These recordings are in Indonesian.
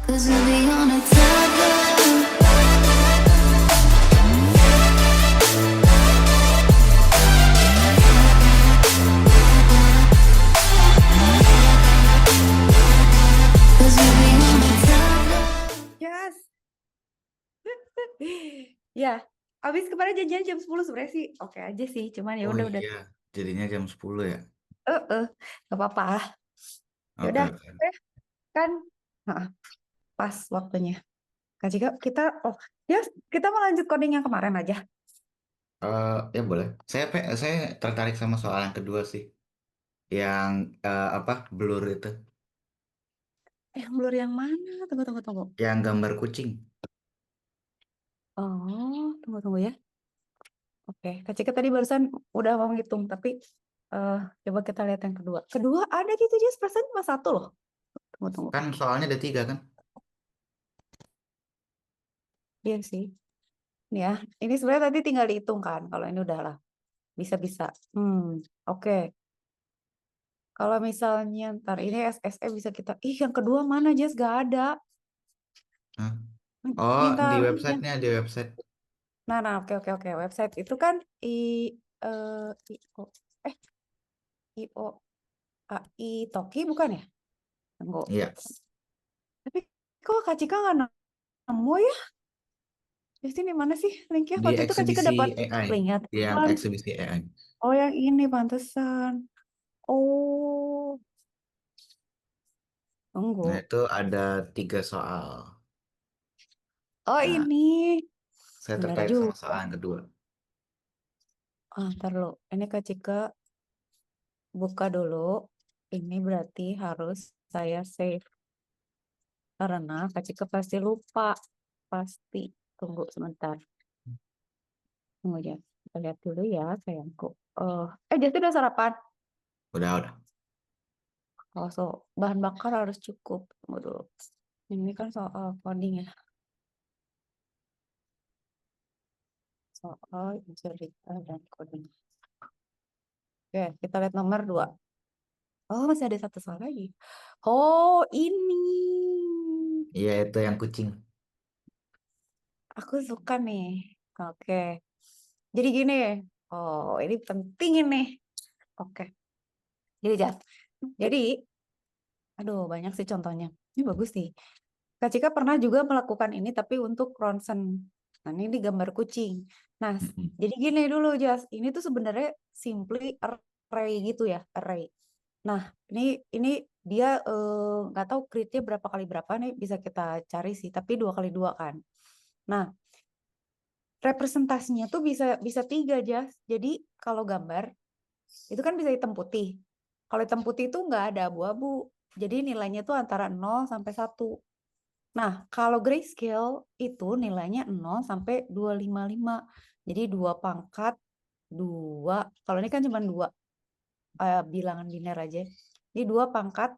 'Cause we'll be on a tether. Cause we'll be on a tether. Yes. Ya, abis kemarin janjian jam 10 sebenarnya sih oke aja sih, cuman ya Oh udah iya, jadinya jam 10 ya. nggak apa-apa. Ya Oke, udah, oke. kan Heeh, pas waktunya. Kak Cika, ya kita mau lanjut coding yang kemarin aja. Ya boleh. Saya tertarik sama soal yang kedua sih. Yang apa? Blur itu. Blur yang mana? Tunggu. Yang gambar kucing. Oh, tunggu ya. Oke, Kak Cika tadi barusan udah mau ngitung, tapi coba kita lihat yang kedua. Kedua ada gitu aja, persen cuma satu loh. Tunggu. Kan soalnya ada 3 kan? Iya sih. Nih ya, ini sebenarnya tadi tinggal dihitung kan. Kalau ini udah lah, bisa-bisa. Oke. Kalau misalnya ntar ini SSE bisa kita, yang kedua mana Jess? Gak ada. Hah? Oh, Minta, di yang, websitenya, di website. nah, oke. Website itu kan eh, i o eh i o a i Toki bukan ya? Tunggu. Iya, Tapi kok Kak Cika nggak nemu ya? Jadi ini mana sih linknya? di Waktu itu Kak Cika eksibisi dapat AI. linknya Yang kan? eksibisi AI. Oh yang ini pantesan. Oh, Nah, tunggu. itu ada 3 soal. Oh Nah, ini saya benar tertarik sama juga. soal yang kedua. Ntar lo. Ini Kak Cika buka dulu. Ini berarti harus saya save. Karena Kak Cika pasti lupa. Pasti. Tunggu sebentar. Tunggu ya. Kita lihat dulu ya sayangku. Jadi udah sarapan. Udah. Bahan bakar harus cukup. Tunggu dulu. Ini kan soal coding ya. Soal cerita dan coding. Oke, kita lihat nomor 2. Oh, masih ada satu soal lagi. Oh, ini. Iya, itu yang kucing. Aku suka nih. Oke. Jadi gini. Oh, ini penting ini. Oke. Jadi, aduh banyak sih contohnya. Ini bagus sih. Kak Cika pernah juga melakukan ini tapi untuk ronsen. Nah, ini gambar kucing. Nah, Mm-mm. jadi gini dulu, Jas. Ini tuh sebenarnya simply array gitu ya, array. Nah, ini dia nggak tahu gridnya berapa kali berapa nih bisa kita cari sih, tapi 2 kali 2 kan. Nah, representasinya tuh bisa bisa 3 Jas. Jadi kalau gambar itu kan bisa hitam putih. Kalau hitam putih itu nggak ada abu-abu. Jadi nilainya tuh antara 0 sampai 1. Nah, kalau grayscale itu nilainya 0 sampai 255. Jadi 2 pangkat 2. Kalau ini kan cuma 2 bilangan biner aja. Jadi 2 pangkat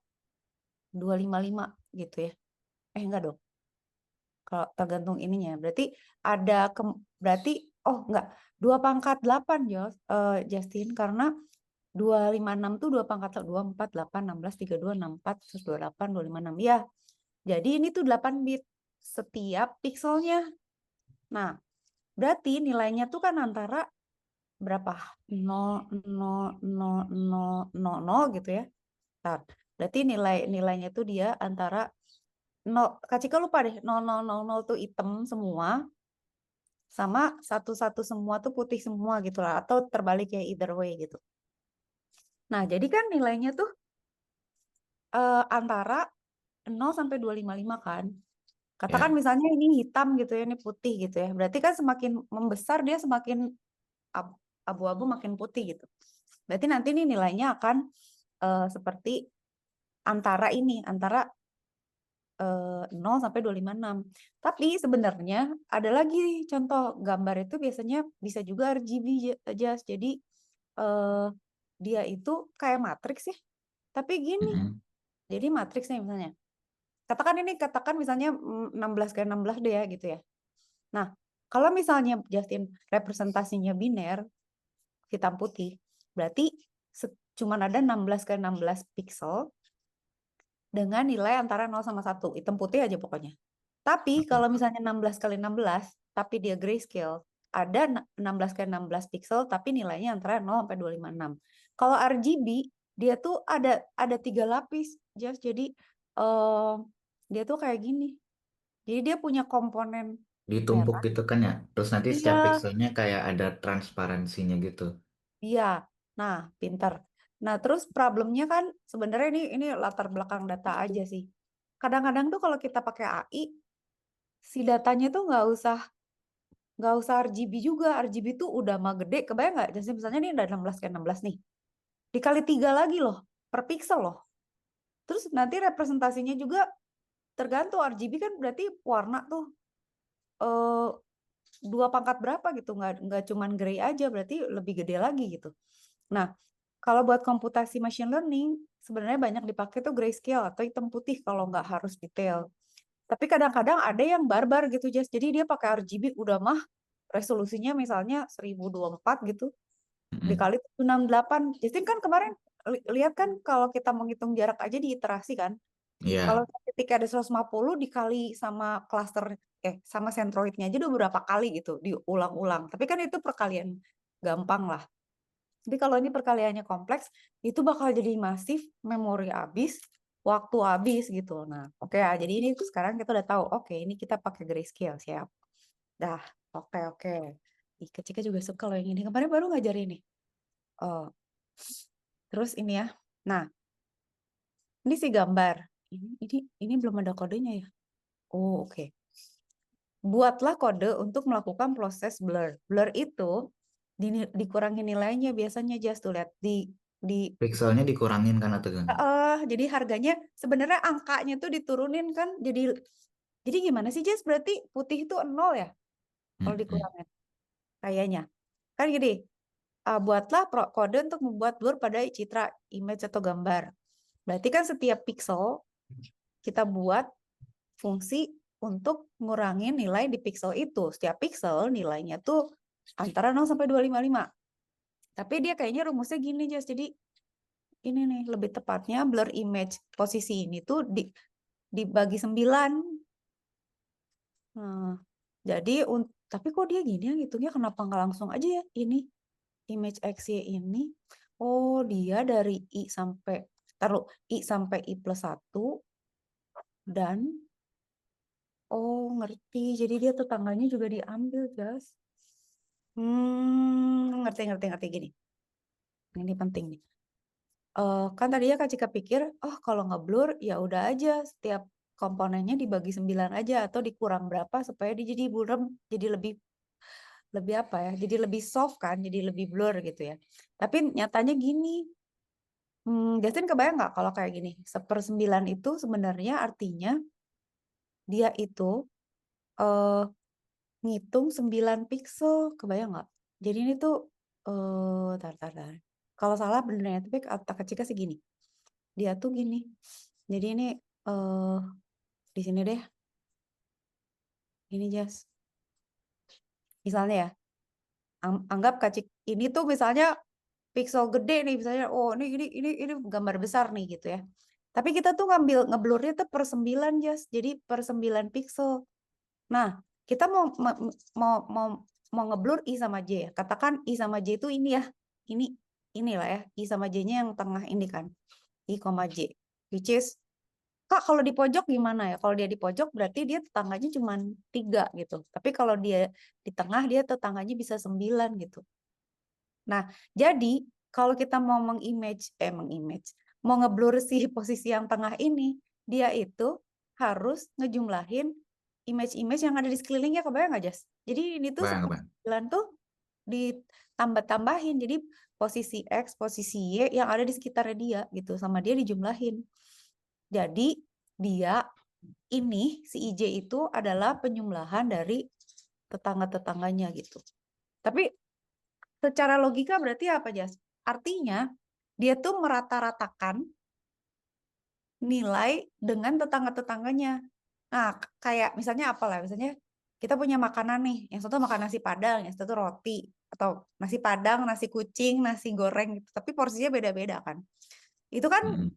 255 gitu ya. Enggak dong. Kalau tergantung ininya. Berarti ada berarti enggak. 2 pangkat 8 Justin, karena 256 tuh 2 pangkat 2, 4, 8, 16, 32, 64, terus 28, 256. Ya, jadi ini tuh 8 bit setiap pixelnya. Nah, berarti nilainya tuh kan antara berapa? 0, 0, 0, 0, 0 gitu ya. Nah, berarti nilainya tuh dia antara 0, Kak Cika lupa deh, 0, 0, 0, 0 tuh hitam semua, sama 1, 1 semua tuh putih semua gitu lah. Atau terbalik ya, either way gitu. Nah, jadi kan nilainya tuh antara 0 sampai 255 kan. Katakan Ya. misalnya ini hitam gitu ya, ini putih gitu ya. Berarti kan semakin membesar dia semakin abu-abu makin putih gitu. Berarti nanti nih nilainya akan seperti antara 0 sampai 256. Tapi sebenarnya ada lagi contoh gambar itu biasanya bisa juga RGB aja. Jadi eh, dia itu kayak matriks ya. Tapi gini, Mm-mm. jadi matriksnya misalnya. Katakan misalnya 16 kali 16 deh ya gitu ya. Nah, kalau misalnya Justin representasinya biner, hitam putih, berarti cuman ada 16 kali 16 pixel dengan nilai antara 0 sama 1. Hitam putih aja pokoknya. Tapi Oke. kalau misalnya 16 kali 16, tapi dia grayscale, ada 16 kali 16 pixel, tapi nilainya antara 0 sampai 256. Kalau RGB, dia tuh ada 3 lapis, jadi dia tuh kayak gini. Jadi dia punya komponen Ditumpuk merah. gitu kan ya. Terus nanti setiap Iya, pixelnya kayak ada transparansinya gitu. iya. Nah, pinter. Nah, terus problemnya kan sebenarnya ini latar belakang data aja sih. Kadang-kadang tuh kalau kita pakai AI, si datanya tuh nggak usah RGB juga. RGB tuh udah mah gede, kebayang nggak? Jadi misalnya ini udah 16 ke 16 nih. Dikali 3 lagi loh, per pixel loh. Terus nanti representasinya juga tergantung. RGB kan berarti warna tuh eh, 2 pangkat berapa gitu. Nggak cuman gray aja, berarti lebih gede lagi gitu. Nah, kalau buat komputasi machine learning, sebenarnya banyak dipakai tuh grayscale atau hitam putih kalau nggak harus detail. Tapi kadang-kadang ada yang barbar gitu, Jas. Jadi dia pakai RGB udah mah resolusinya misalnya 1024 gitu Mm-mm. dikali 768. Jadi kan kemarin lihat kan kalau kita menghitung jarak aja di iterasi kan. Kalau Iya, ketika ada 150 dikali sama cluster sama centroidnya aja udah berapa kali gitu diulang-ulang. Tapi kan itu perkalian gampang lah. Tapi kalau ini perkaliannya kompleks, itu bakal jadi masif, memori habis, waktu habis gitu. Nah, oke ya. Jadi ini sekarang kita udah tahu, oke, ini kita pakai grayscale, siap. Dah, oke, oke. Ih, Kecika juga suka loh yang ini. Kemarin baru ngajar ini. Oh, terus ini ya. Nah, ini si gambar. Ini belum ada kodenya ya. Oh, oke. Buatlah kode untuk melakukan proses blur. Blur itu dikurangi nilainya biasanya just tuh lihat di pixelnya dikurangin kan atau gimana? jadi harganya sebenarnya angkanya tuh diturunin kan jadi gimana sih Jess? Berarti putih itu 0 ya kalau Mm-mm. dikurangin kayaknya. Kan gini, buatlah kode untuk membuat blur pada citra, image atau gambar. Berarti kan setiap pixel kita buat fungsi untuk ngurangin nilai di pixel itu. Setiap pixel nilainya tuh antara 0 sampai 255. Tapi dia kayaknya rumusnya gini, Jess. Jadi ini nih lebih tepatnya blur image posisi ini tuh dibagi 9. Nah, jadi tapi kok dia gini ya ngitungnya kenapa nggak langsung aja ya ini image XY ini. Oh, dia dari taruh I sampai I+1 dan ngerti. Jadi dia tetangganya juga diambil, guys. Ngerti ngerti ngerti gini. Ini penting nih. Kan tadinya Kak Cika pikir, oh kalau ngeblur ya udah aja setiap komponennya dibagi 9 aja atau dikurang berapa supaya dia jadi buram, jadi lebih lebih apa ya? Jadi lebih soft kan, jadi lebih blur gitu ya. Tapi nyatanya gini, Justin kebayang nggak kalau kayak gini? 1/9 itu sebenarnya artinya dia itu eh, ngitung 9 pixel, kebayang nggak? Jadi ini tuh tar. Kalau salah benernya, tapi kata kecil sih gini. Dia tuh gini. Jadi ini eh di sini deh. Ini Jas. Misalnya ya, anggap kacik ini tuh misalnya pixel gede nih misalnya. Oh, ini gambar besar nih gitu ya. Tapi kita tuh ngeblurnya tuh per 9 Jas. Jadi per 9 pixel. Nah, kita mau mau mau ngeblur I sama J ya. Katakan I sama J itu ini ya. Ini inilah ya. I sama J-nya yang tengah ini kan. I, J. Which is Kak, kalau di pojok gimana ya? Kalau dia di pojok berarti dia tetangganya cuma 3 gitu. Tapi kalau dia di tengah dia tetangganya bisa 9 gitu. Nah, jadi kalau kita mau mau ngeblur si posisi yang tengah ini, dia itu harus ngejumlahin image-image yang ada di sekelilingnya, kebayang nggak, Jas? Jadi ini tuh Bang, bang. 9 tuh ditambah-tambahin. Jadi posisi X, posisi Y yang ada di sekitarnya dia gitu, sama dia dijumlahin. Jadi dia ini si IJ itu adalah penyumlahan dari tetangga-tetangganya gitu. Tapi secara logika berarti apa, Jas? Artinya dia tuh merata-ratakan nilai dengan tetangga-tetangganya. Nah, kayak misalnya apalah, misalnya kita punya makanan nih, yang satu makan nasi padang, yang satu roti, atau nasi padang, nasi kucing, nasi goreng gitu. Tapi porsinya beda-beda kan. Itu kan Mm-mm.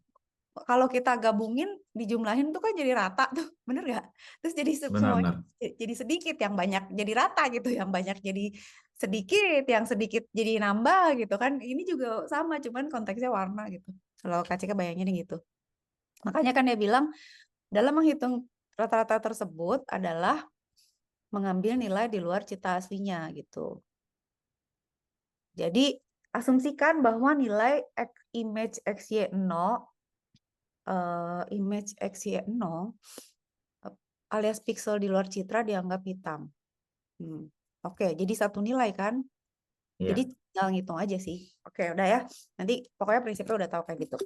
kalau kita gabungin dijumlahin tuh kan jadi rata tuh, bener gak? Terus jadi semuanya Benar-benar. jadi sedikit, yang banyak jadi rata gitu, yang banyak jadi sedikit, yang sedikit jadi nambah gitu kan. Ini juga sama, cuman konteksnya warna gitu. Kalau Kak Cika bayanginnya gitu. Makanya kan dia bilang dalam menghitung rata-rata tersebut adalah mengambil nilai di luar cita aslinya gitu. Jadi asumsikan bahwa nilai image XY0 image XY0 alias pixel di luar citra dianggap hitam. Oke, jadi satu nilai kan? Jadi Iya. tinggal ngitung aja sih. Oke, udah ya. Nanti pokoknya prinsipnya udah tahu kayak gitu.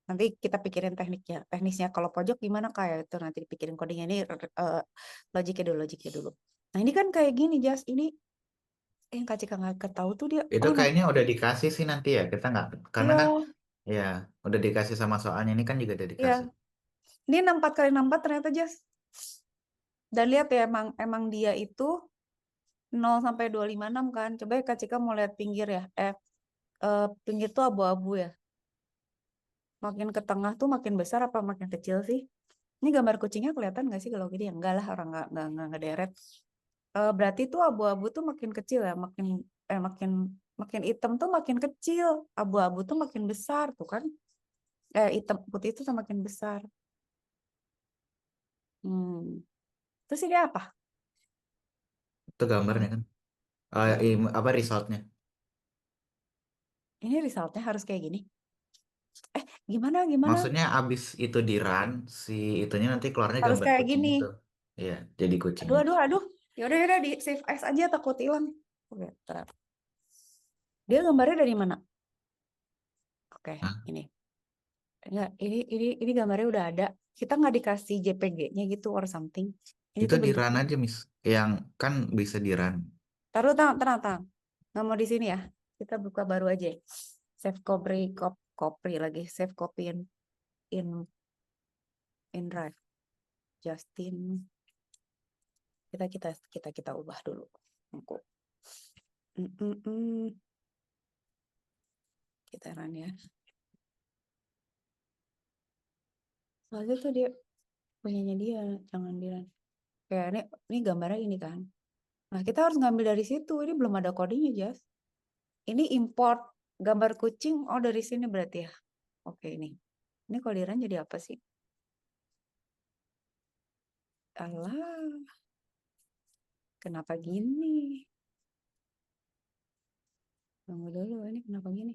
Nanti kita pikirin tekniknya. Teknisnya kalau pojok gimana kayak itu nanti dipikirin codingnya ini logiknya dulu. Nah, ini kan kayak gini, Jas. Ini yang Kak Cika nggak tahu tuh dia. Itu Oh, nah, kayaknya udah dikasih sih nanti ya. Kita nggak, karena kan iya, ya udah dikasih sama soalnya ini kan juga udah iya. dikasih. Ini 64 kali 64 ternyata, Jas. Dan lihat ya, emang dia itu 0 sampai 256 kan. Coba ya Kak Cika mau lihat pinggir ya. Pinggir tuh abu-abu ya. Makin ke tengah tuh makin besar apa makin kecil sih? Ini gambar kucingnya kelihatan nggak sih kalau gini? Ya enggak lah, orang nggak ngederet. Berarti tuh abu-abu tuh makin kecil ya, makin makin hitam tuh makin kecil, abu-abu tuh makin besar tuh kan? Hitam putih itu tuh makin besar. Terus ini apa? Itu gambarnya kan. Apa resultnya? Ini resultnya harus kayak gini. Gimana? Maksudnya abis itu di run, si itunya nanti keluarnya Harus gambar kayak kucing gini. itu. Iya, jadi kucing. Aduh. Yaudah di save as aja, takut hilang. Oke, bentar. Dia gambarnya dari mana? Oke, Hah? ini. Enggak, ini gambarnya udah ada. Kita nggak dikasih JPG-nya gitu or something. Ini Itu tuh di bentuk. run aja, Miss. Yang kan bisa di run. Taruh, tenang. Nggak mau di sini ya. Kita buka baru aja. Save copy lagi. Save copy in in Drive. Justin. Kita ubah dulu. Aku. Kita run ya. Soalnya tuh dia punyanya dia, jangan di run. Kayak ini gambarnya ini kan. Nah, kita harus ngambil dari situ. Ini belum ada codingnya, Jas. Ini import gambar kucing. Oh, dari sini berarti ya. Oke, ini. Ini kodiran jadi apa sih? Alah, kenapa gini? Tunggu dulu, ini kenapa gini?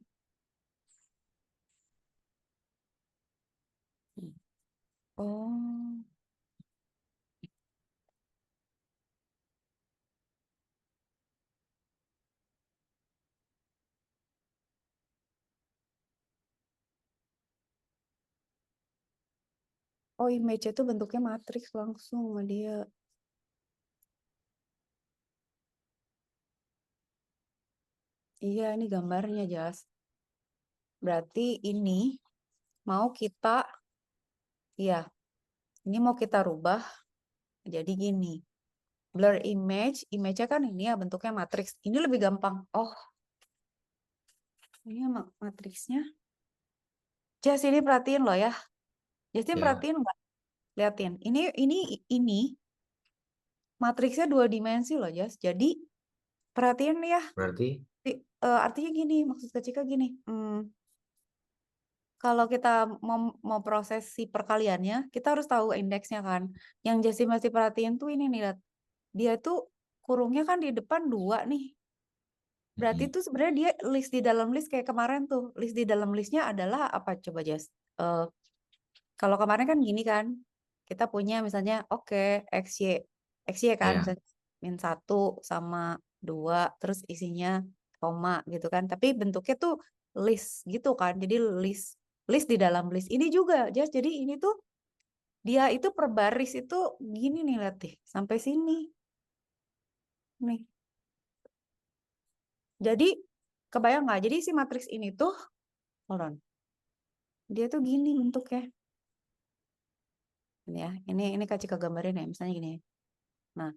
Oh, image itu bentuknya matriks langsung sama dia. Iya, ini gambarnya, Jas. Berarti ini mau kita, ya, ini mau kita rubah jadi gini. Blur image-nya kan ini ya bentuknya matriks. Ini lebih gampang. Oh, ini matriksnya. Jas, ini perhatiin loh ya. Justin Ya, perhatiin nggak? Liatin. Ini matriksnya 2 dimensi loh, Jas. Jadi perhatiin ya. berarti Artinya gini, maksud Kak Cika gini. Kalau kita mau proses si perkaliannya, kita harus tahu indeksnya kan. Yang Justin masih perhatiin tuh ini nih, lihat. Dia tuh kurungnya kan di depan 2 nih. Berarti tuh sebenarnya dia list di dalam list kayak kemarin tuh. List di dalam listnya adalah apa coba, Jas? Kalau kemarin kan gini kan, kita punya misalnya XY kan, ya, misalnya -1 sama 2, terus isinya koma gitu kan. Tapi bentuknya tuh list gitu kan. Jadi list di dalam list. Ini juga, jadi ini tuh dia itu per baris itu gini nih, lihat deh, sampai sini. Nih. Jadi kebayang nggak? Jadi si matriks ini tuh, hold on. Dia tuh gini bentuknya. Ini ya, ini Kak Cika gambarin ya, misalnya gini. Nah,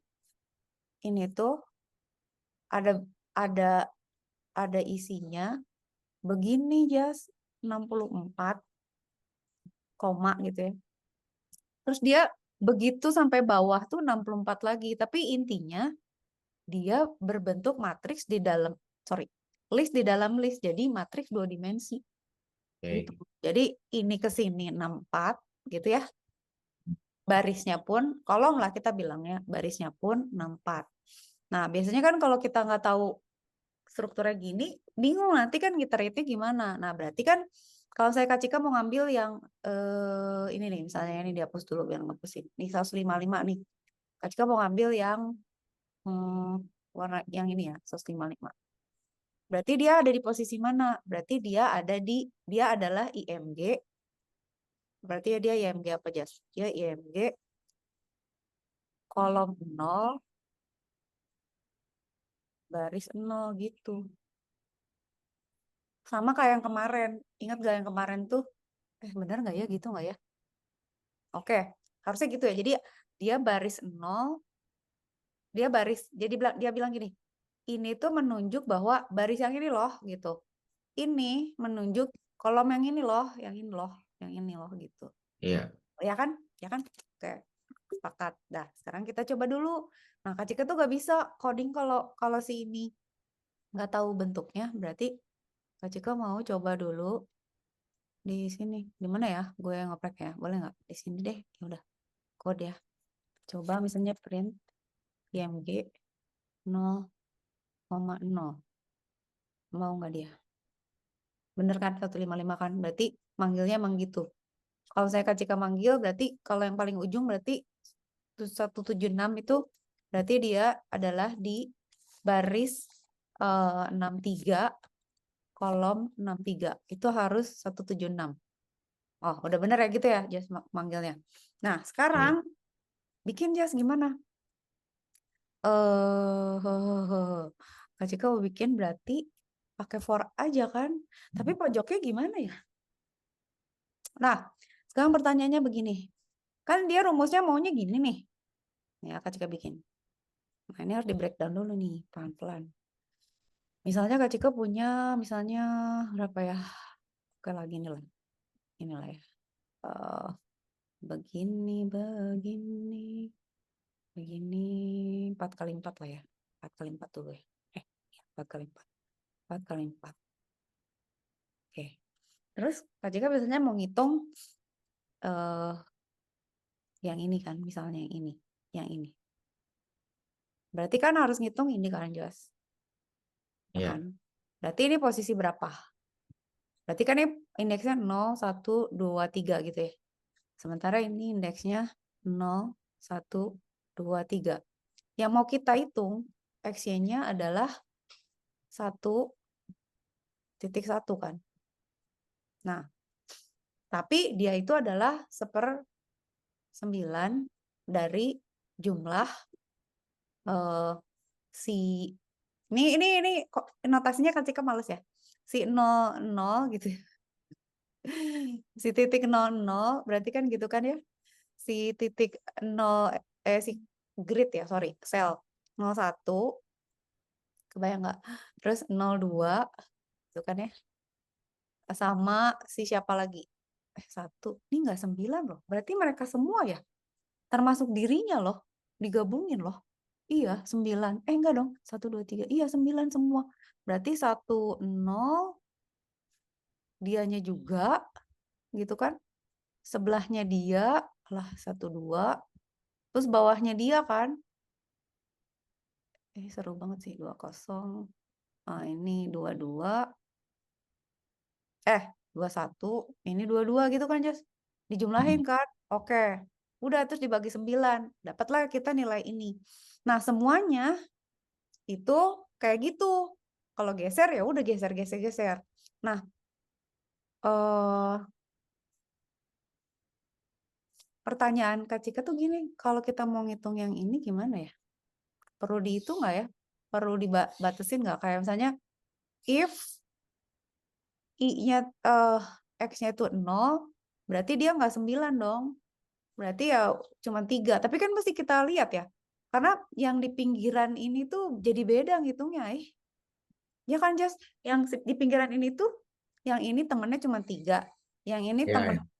ini tuh ada ada ada isinya begini, Jas. 64 koma gitu ya. Terus dia begitu sampai bawah tuh 64 lagi. Tapi intinya dia berbentuk matriks di dalam, list di dalam list. Jadi matriks 2 dimensi. Gitu. Oke. Jadi ini ke sini 64 gitu ya. Barisnya pun, kolom lah kita bilangnya, barisnya pun 64. Nah, biasanya kan kalau kita nggak tahu strukturnya gini, bingung nanti kan kita rate gimana. Nah, berarti kan kalau saya Kak Cika mau ngambil yang ini nih, misalnya ini dihapus dulu biar ngapusin. Nih 155 nih. Kak Cika mau ngambil yang warna yang ini ya, 155. Berarti dia ada di posisi mana? Berarti dia adalah IMG. Berarti ya dia IMG apa, Jas? Dia IMG kolom 0 baris 0 gitu. Sama kayak yang kemarin. Ingat gak yang kemarin tuh? Benar nggak ya gitu nggak ya? Oke, harusnya gitu ya. Jadi dia baris 0, dia bilang gini, ini tuh menunjuk bahwa baris yang ini loh gitu. Ini menunjuk kolom yang ini loh, yang ini loh, yang ini loh gitu. Iya. Ya kan? Ya kan? Oke, sepakat. Dah, sekarang kita coba dulu. Nah, Kak Cika tuh nggak bisa coding kalau si ini nggak tahu bentuknya, berarti Kak Cika mau coba dulu di sini. Di mana ya? Gue yang ngoprek ya. Boleh nggak? Di sini deh. Ya udah. Code ya. Coba misalnya print IMG 0,0. Mau nggak dia? Bener kan 155 kan? Berarti manggilnya emang gitu. Kalau saya Kak Cika manggil, berarti kalau yang paling ujung berarti 176 itu berarti dia adalah di baris 63 kolom 63. Itu harus 176. Oh, udah bener ya gitu ya Jas manggilnya. Nah, Iya. sekarang bikin Jas gimana? Kak Cika mau bikin berarti pakai for aja kan? Tapi pojoknya gimana ya? Nah, sekarang pertanyaannya begini. Kan dia rumusnya maunya gini nih. Ya, Kak Cika bikin. Nah, ini harus di breakdown dulu nih, pelan-pelan. Misalnya Kak Cika punya, misalnya berapa ya? Oke lagi nih lah. Inilah ya. Begini, begini. Begini, 4 kali 4 lah ya. 4 kali 4 dulu ya. 4 kali 4. 4 kali 4. Oke. Terus Kak Cika biasanya mau ngitung yang ini kan, misalnya yang ini. Yang ini. Berarti kan harus ngitung ini kan, Jos. Ya Iya. kan? Berarti ini posisi berapa? Berarti kan ini indeksnya 0, 1, 2, 3 gitu ya. Sementara ini indeksnya 0, 1, 2, 3. Yang mau kita hitung, X-nya adalah 1,1 kan. Nah, tapi dia itu adalah 1/9 dari jumlah si ini kok notasinya kan Cika males ya. Si 00 gitu. Si titik 00 berarti kan gitu kan ya. Si titik 0 si grid ya, sorry, sel 01 kebayang nggak? Terus 02 itu kan ya. Sama si siapa lagi? 1. Ini nggak 9 loh. Berarti mereka semua ya. Termasuk dirinya loh. Digabungin loh. Iya, 9. Enggak dong. 1, 2, 3. Iya, 9 semua. Berarti 1, 0. Dianya juga. Gitu kan. Sebelahnya dia. Lah, 1, 2. Terus bawahnya dia kan. Seru banget sih. 2, 0. Nah, ini 2, 2. 2, 1. Ini 2, 2 gitu kan, Jas? Dijumlahin kan. Oke. Udah, terus dibagi 9. Dapatlah kita nilai ini. Nah, semuanya itu kayak gitu. Kalau geser ya udah geser. Nah, pertanyaan Kak Cika tuh gini, kalau kita mau ngitung yang ini gimana ya? Perlu dihitung nggak ya? Perlu dibatasin nggak? Kayak misalnya if I-nya X-nya itu 0, berarti dia nggak 9 dong. Berarti ya cuma 3. Tapi kan mesti kita lihat ya. Karena yang di pinggiran ini tuh jadi beda ngitungnya. Ya kan, Jas? Yang di pinggiran ini tuh, yang ini temennya cuma 3. Yang ini Iya, temen iya.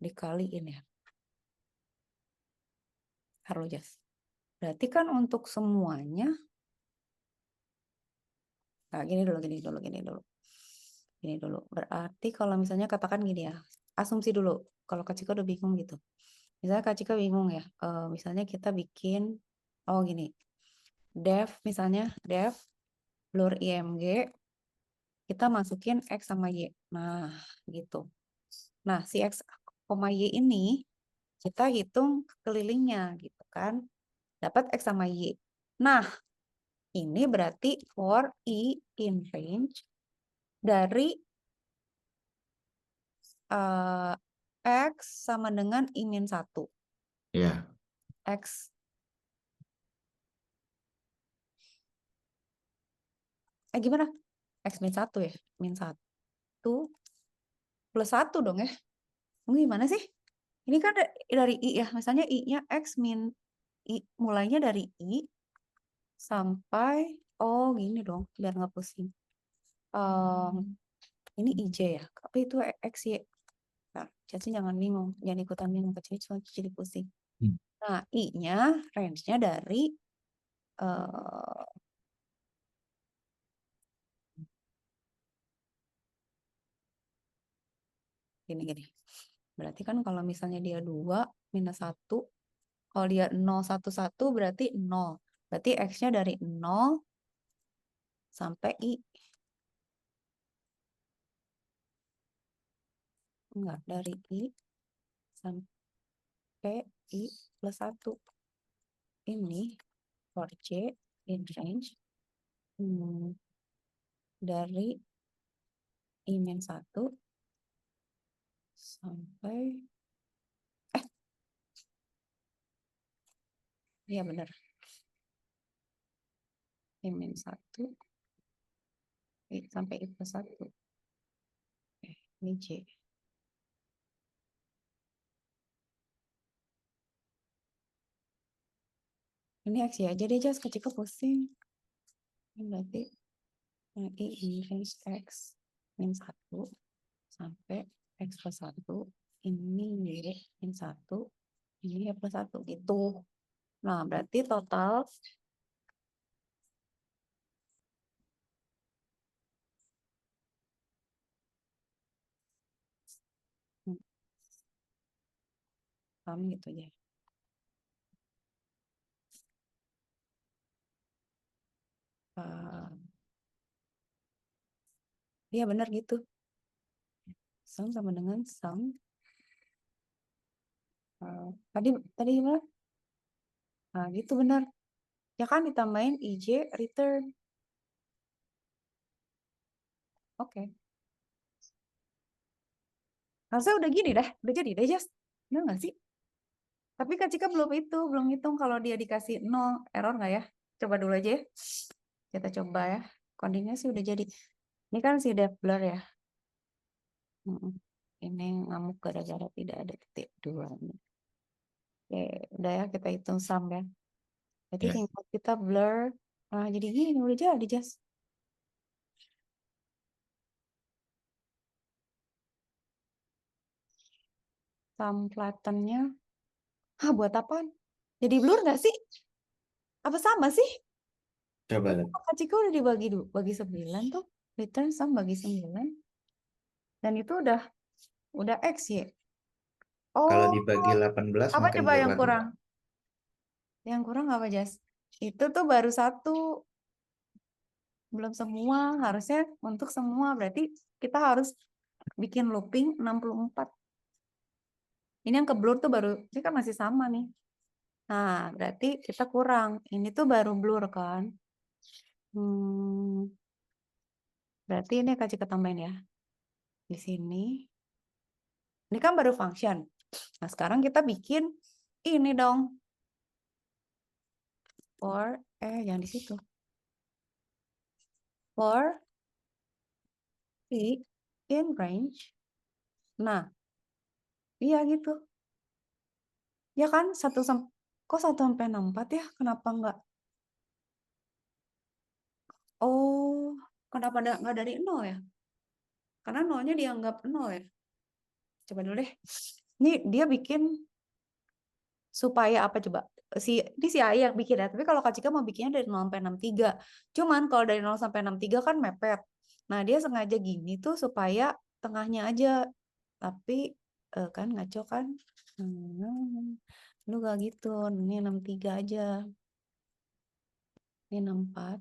dikaliin ya. Taruh Jas. Berarti kan untuk semuanya, nah gini dulu. Gini dulu. Berarti kalau misalnya katakan gini ya, asumsi dulu. Kalau Kak Cika udah bingung gitu. Misalnya Kak Cika bingung ya, misalnya kita bikin, oh gini, misalnya blur IMG, kita masukin X sama Y. Nah, gitu. Nah, si X, Y ini kita hitung kelilingnya gitu kan. Dapat X sama Y. Nah, ini berarti for I in range dari X sama dengan I-1. Ya, X, gimana? X-1 ya? -1 plus 1 dong ya? Gimana sih? Ini kan dari I ya. Misalnya I-nya X I, mulainya dari I sampai, oh gini dong, biar nggak pusing. Ini IJ ya, tapi itu XY. Nah, jadi jangan bingung, jangan ikutan bingung, kecil cuma jadi pusing. Hmm. Nah, I-nya range-nya dari eh gini. Berarti kan kalau misalnya dia 2 -1, kalau dia 0 1 1 berarti 0. Berarti X-nya dari 0 sampai I. Enggak, dari I sampai I plus 1. Ini for J in range dari I-1 sampai, iya benar, I-1 sampai I plus 1. Ini J. Ini X ya, aja deh Jas, kecil pusing. Ini berarti I in range X -1 sampai X plus 1. Ini Y -1. Ini Y plus 1 gitu. Nah, berarti total paham gitu ya. Iya benar gitu. Sum sama dengan sum. Tadi gimana? Nah, gitu benar. Ya kan ditambahin IJ return. Oke. Harusnya udah gini dah. Udah jadi deh, Jas. Benar nggak sih? Tapi Kak Cika belum hitung kalau dia dikasih 0, error nggak ya? Coba dulu aja ya. Kita coba ya. Codingnya sih udah jadi. Ini kan si dev blur ya. Ini ngamuk gara-gara tidak ada titik 2. Oke, udah ya kita hitung sum ya. Jadi ya. tinggal kita blur. Nah, jadi gini udah jadi, Jas. Sum flattennya. Buat apaan? Jadi blur nggak sih? Apa sama sih? Coba lihat. Kak Cika udah dibagi bagi 9 tuh. Return sum bagi 9. Dan itu udah X ya. Kalau Oh, dibagi 18 apa makin coba blur yang lagi. kurang? Yang kurang apa, Jas? Itu tuh baru 1. Belum semua. Harusnya untuk semua. Berarti kita harus bikin looping 64. Ini yang ke blur tuh baru, ini kan masih sama nih. Nah, berarti kita kurang. Ini tuh baru blur kan. Berarti ini Kak Cika tambahin ya. Di sini. Ini kan baru function. Nah, sekarang kita bikin ini dong. Jangan di situ. For I in range. Nah, iya gitu. Ya kan, kok 1 sampai 64 ya? Kenapa enggak? Oh, kenapa nggak dari 0 ya? Karena 0-nya dianggap 0 ya. Coba dulu deh. Ini dia bikin supaya apa coba? Ini si Ayah yang bikin ya. Tapi kalau Kak Cika mau bikinnya dari 0 sampai 63. Cuman kalau dari 0 sampai 63 kan mepet. Nah, dia sengaja gini tuh supaya tengahnya aja. Tapi kan ngaco kan? Lu gak gitu. Ini 63 aja. Ini 64.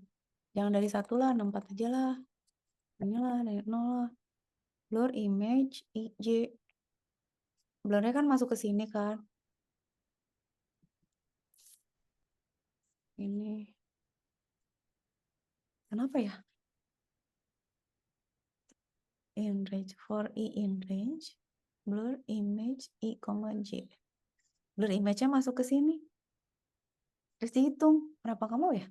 Jangan dari 1 lah, 64 aja lah. Inilah dari 0 lah. Blur image IJ. Blurnya kan masuk ke sini kan. Ini. Kenapa ya? In range for I in range. Blur image I, J. Blur image-nya masuk ke sini. Terus dihitung. Kenapa kamu ya?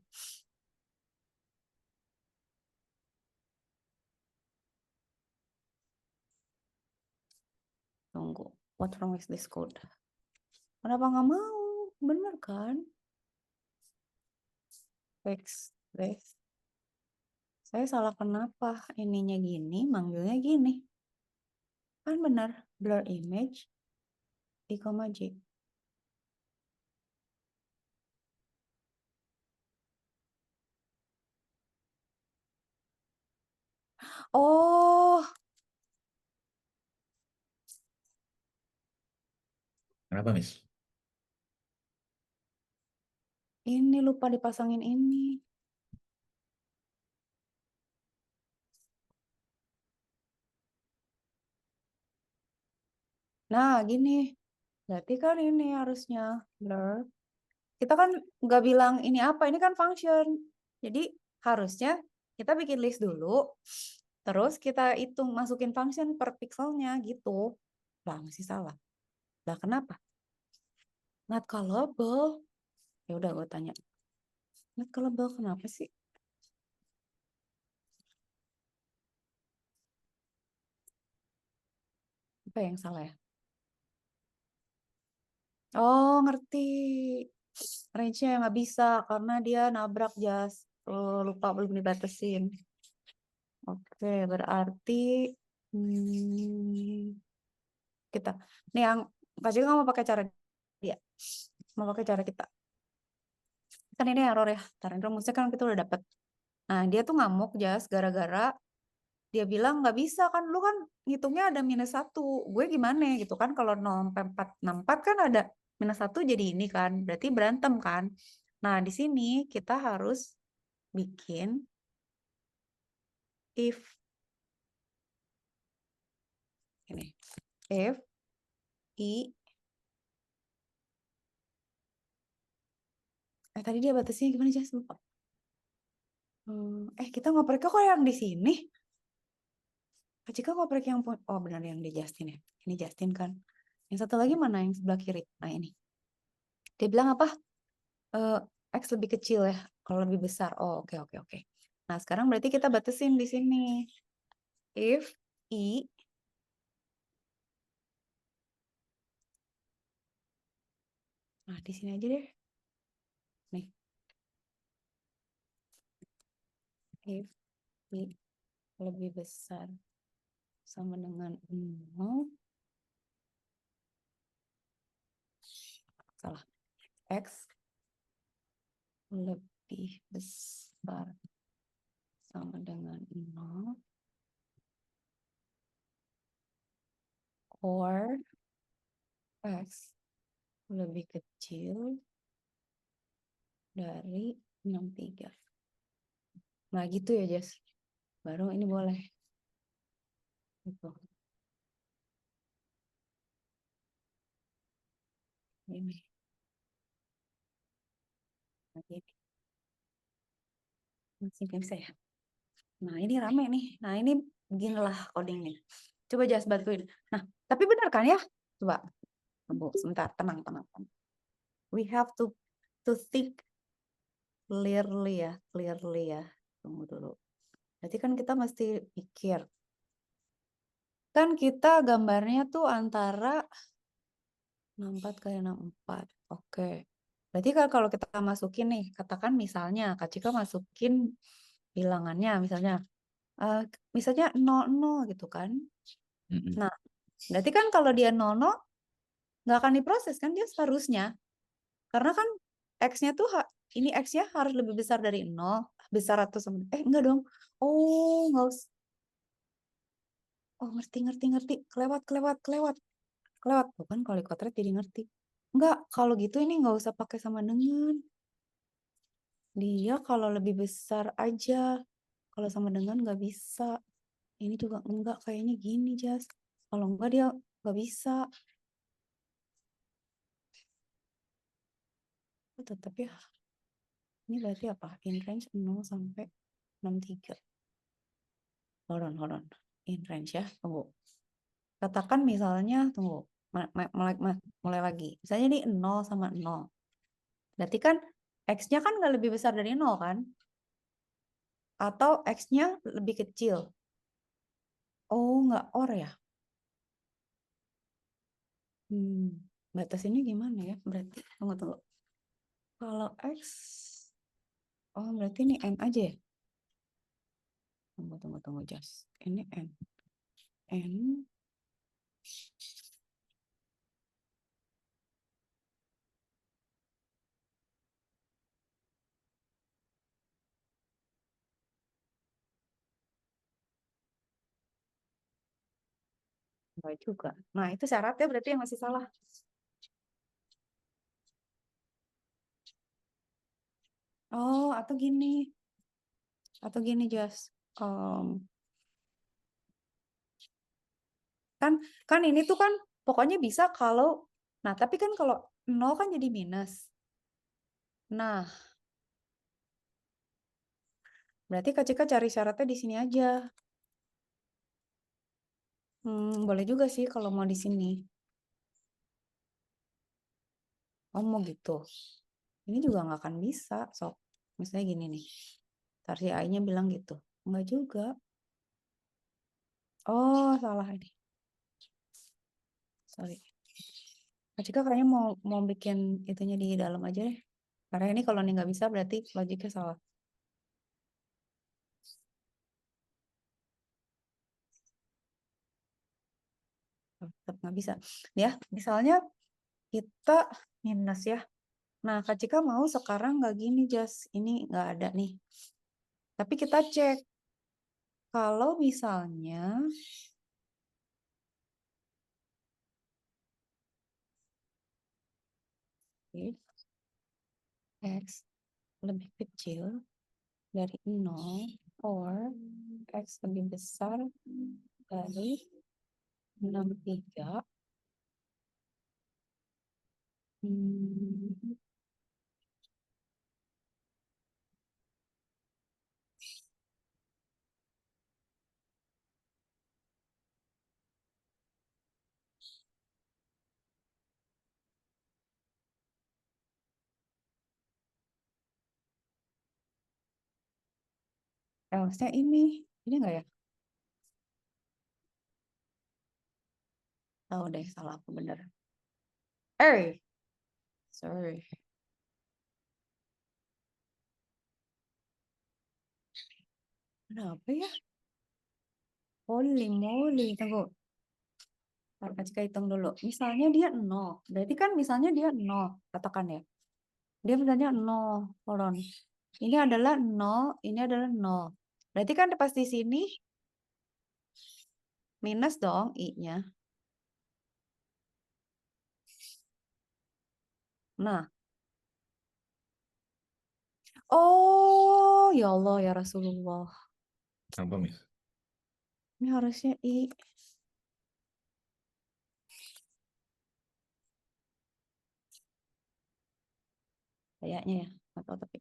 Tunggu. What's wrong with this code? Kenapa nggak mau? Bener kan? Fix. Saya salah kenapa? Ininya gini, manggilnya gini. Kan benar. Blur image I, J. Oh, Kenapa, Miss? ini lupa dipasangin ini. Nah, gini. Berarti kan ini harusnya blur. Kita kan nggak bilang ini apa, ini kan function. Jadi harusnya kita bikin list dulu, terus kita hitung masukin function per pixelnya gitu. Lah masih salah. Lah kenapa? Not callable. Ya udah gue tanya. Not callable kenapa sih? Apa yang salah ya? Oh ngerti. Range-nya nggak bisa karena dia nabrak jas. Lupa belum dibatasin. Oke, berarti kita. Nih yang kasih nggak mau pakai cara dia, mau pakai cara kita. Kan ini error ya. Taruh rumusnya kan kita udah dapet. Nah dia tuh ngamuk jas gara-gara dia bilang nggak bisa kan, lu kan ngitungnya ada -1. Gue gimana gitu kan kalau 0 sampai 464 kan ada -1 jadi ini kan. Berarti berantem kan. Nah di sini kita harus bikin if ini if I tadi dia batasnya gimana jas lupa. Kita ngoprek kok yang di sini. Kak Cika ngoprek yang oh benar yang di Justin ya. Ini Justin kan. Yang satu lagi mana yang sebelah kiri? Nah ini. Dia bilang apa? X lebih kecil ya. Kalau lebih besar. Oh oke. Nah sekarang berarti kita batasin di sini. If I nah di sini aja deh. Nih. If I lebih besar sama dengan 0. Salah. X lebih besar sama dengan 0 or X lebih kecil dari 63. Nah gitu ya Jess. Baru ini boleh. Gitu. Ini. Nah, ini. Masih nggak bisa ya. Nah ini rame nih. Nah ini beginilah codingnya. Coba Jess bantuin. Nah tapi benar kan ya? Coba. Tunggu sebentar. Tenang. We have to think clearly ya. Tunggu dulu. Berarti kan kita mesti pikir. Kan kita gambarnya tuh antara 64 kali 64. Oke. Berarti kan kalau kita masukin nih, katakan misalnya Kak Cika masukin bilangannya misalnya 00 gitu kan. Mm-mm. Nah, berarti kan kalau dia 00 nggak akan diproses kan dia seharusnya. Karena kan X-nya tuh ini X-nya harus lebih besar dari 0, besar atau sama enggak dong. Oh, nggak usah. Oh, ngerti ngerti ngerti. Kelewat kelewat kelewat. Kelewat bukan kalau kodrat jadi ngerti. Enggak, kalau gitu ini nggak usah pakai sama dengan. Dia kalau lebih besar aja. Kalau sama dengan nggak bisa. Ini juga enggak kayaknya gini, Jas. Kalau enggak dia nggak bisa. Oh, tetap ya. Ini berarti apa? In range 0 sampai 63. Hold on. In range ya, tunggu. Katakan misalnya, tunggu. Mulai lagi. Misalnya ini 0 sama 0. Berarti kan X-nya kan nggak lebih besar dari 0 kan? Atau X-nya lebih kecil? Oh, nggak or ya? Batasinnya gimana ya? Berarti, tunggu. Kalau X, oh berarti ini N aja ya? Tunggu, Jas. Ini N. N, enggak juga. Nah, itu syaratnya berarti yang masih salah. Oh, atau gini, Jas. Kan kan ini tuh kan pokoknya bisa kalau, nah tapi kan kalau 0 kan jadi minus. Nah, berarti Kak Cika cari syaratnya di sini aja. Boleh juga sih kalau mau di sini. Oh, mau gitu. Ini juga nggak akan bisa, sok. Misalnya gini nih. Ntar si AI-nya bilang gitu. Enggak juga. Oh, salah ini. Sorry. Kak Cika kayaknya mau bikin itunya di dalam aja deh. Karena ini kalau ini nggak bisa berarti logiknya salah. Tetap nggak bisa. Ya, misalnya kita minus ya. Nah, Kak Cika mau sekarang nggak gini, Jas. Ini nggak ada nih. Tapi kita cek. Kalau misalnya if X lebih kecil dari 0 or X lebih besar dari 63, hmm, else-nya ini nggak ya? Tahu deh, salah aku bener. Sorry. Kenapa ya? Holy moly, tunggu. Kak Cika hitung dulu. Misalnya dia 0. Berarti kan misalnya dia 0, katakan ya. Dia misalnya 0. Hold on. Ini adalah 0, ini adalah 0. Berarti kan pas di sini minus dong I-nya. Nah, oh ya Allah ya Rasulullah. Apa, Miss? Ini harusnya I. Kayaknya ya. Nggak tahu tapi.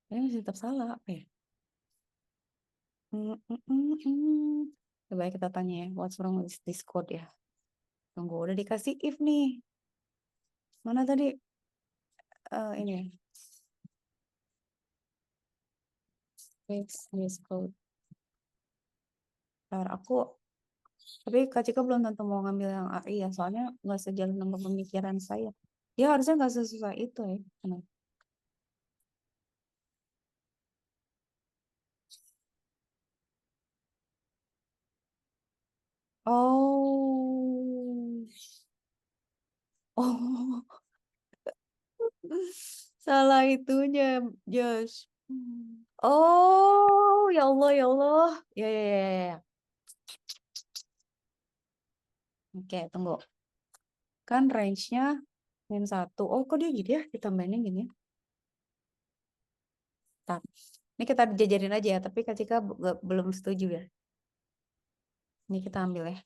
Ini masih tetap salah apa ya? Coba kita tanya ya. What's wrong with this code ya? Tunggu, udah dikasih if nih. Mana tadi? Ini ya. Fix this code. Ntar aku, tapi Kak Cika belum tentu mau ngambil yang AI ya. Soalnya nggak sejalan sama pemikiran saya. Ya harusnya nggak sesusah itu ya. Kenapa? Oh, Oh, salah itunya, Josh. Oh, ya Allah, ya Allah. Ya, ya, ya, ya, ya. Oke, tunggu. Kan range-nya -1. Oh, kok dia gitu ya? Ditambahinnya gini ya? Bentar. Ini kita jajarin aja ya, tapi Kak Cika belum setuju ya. Ini kita ambil ya.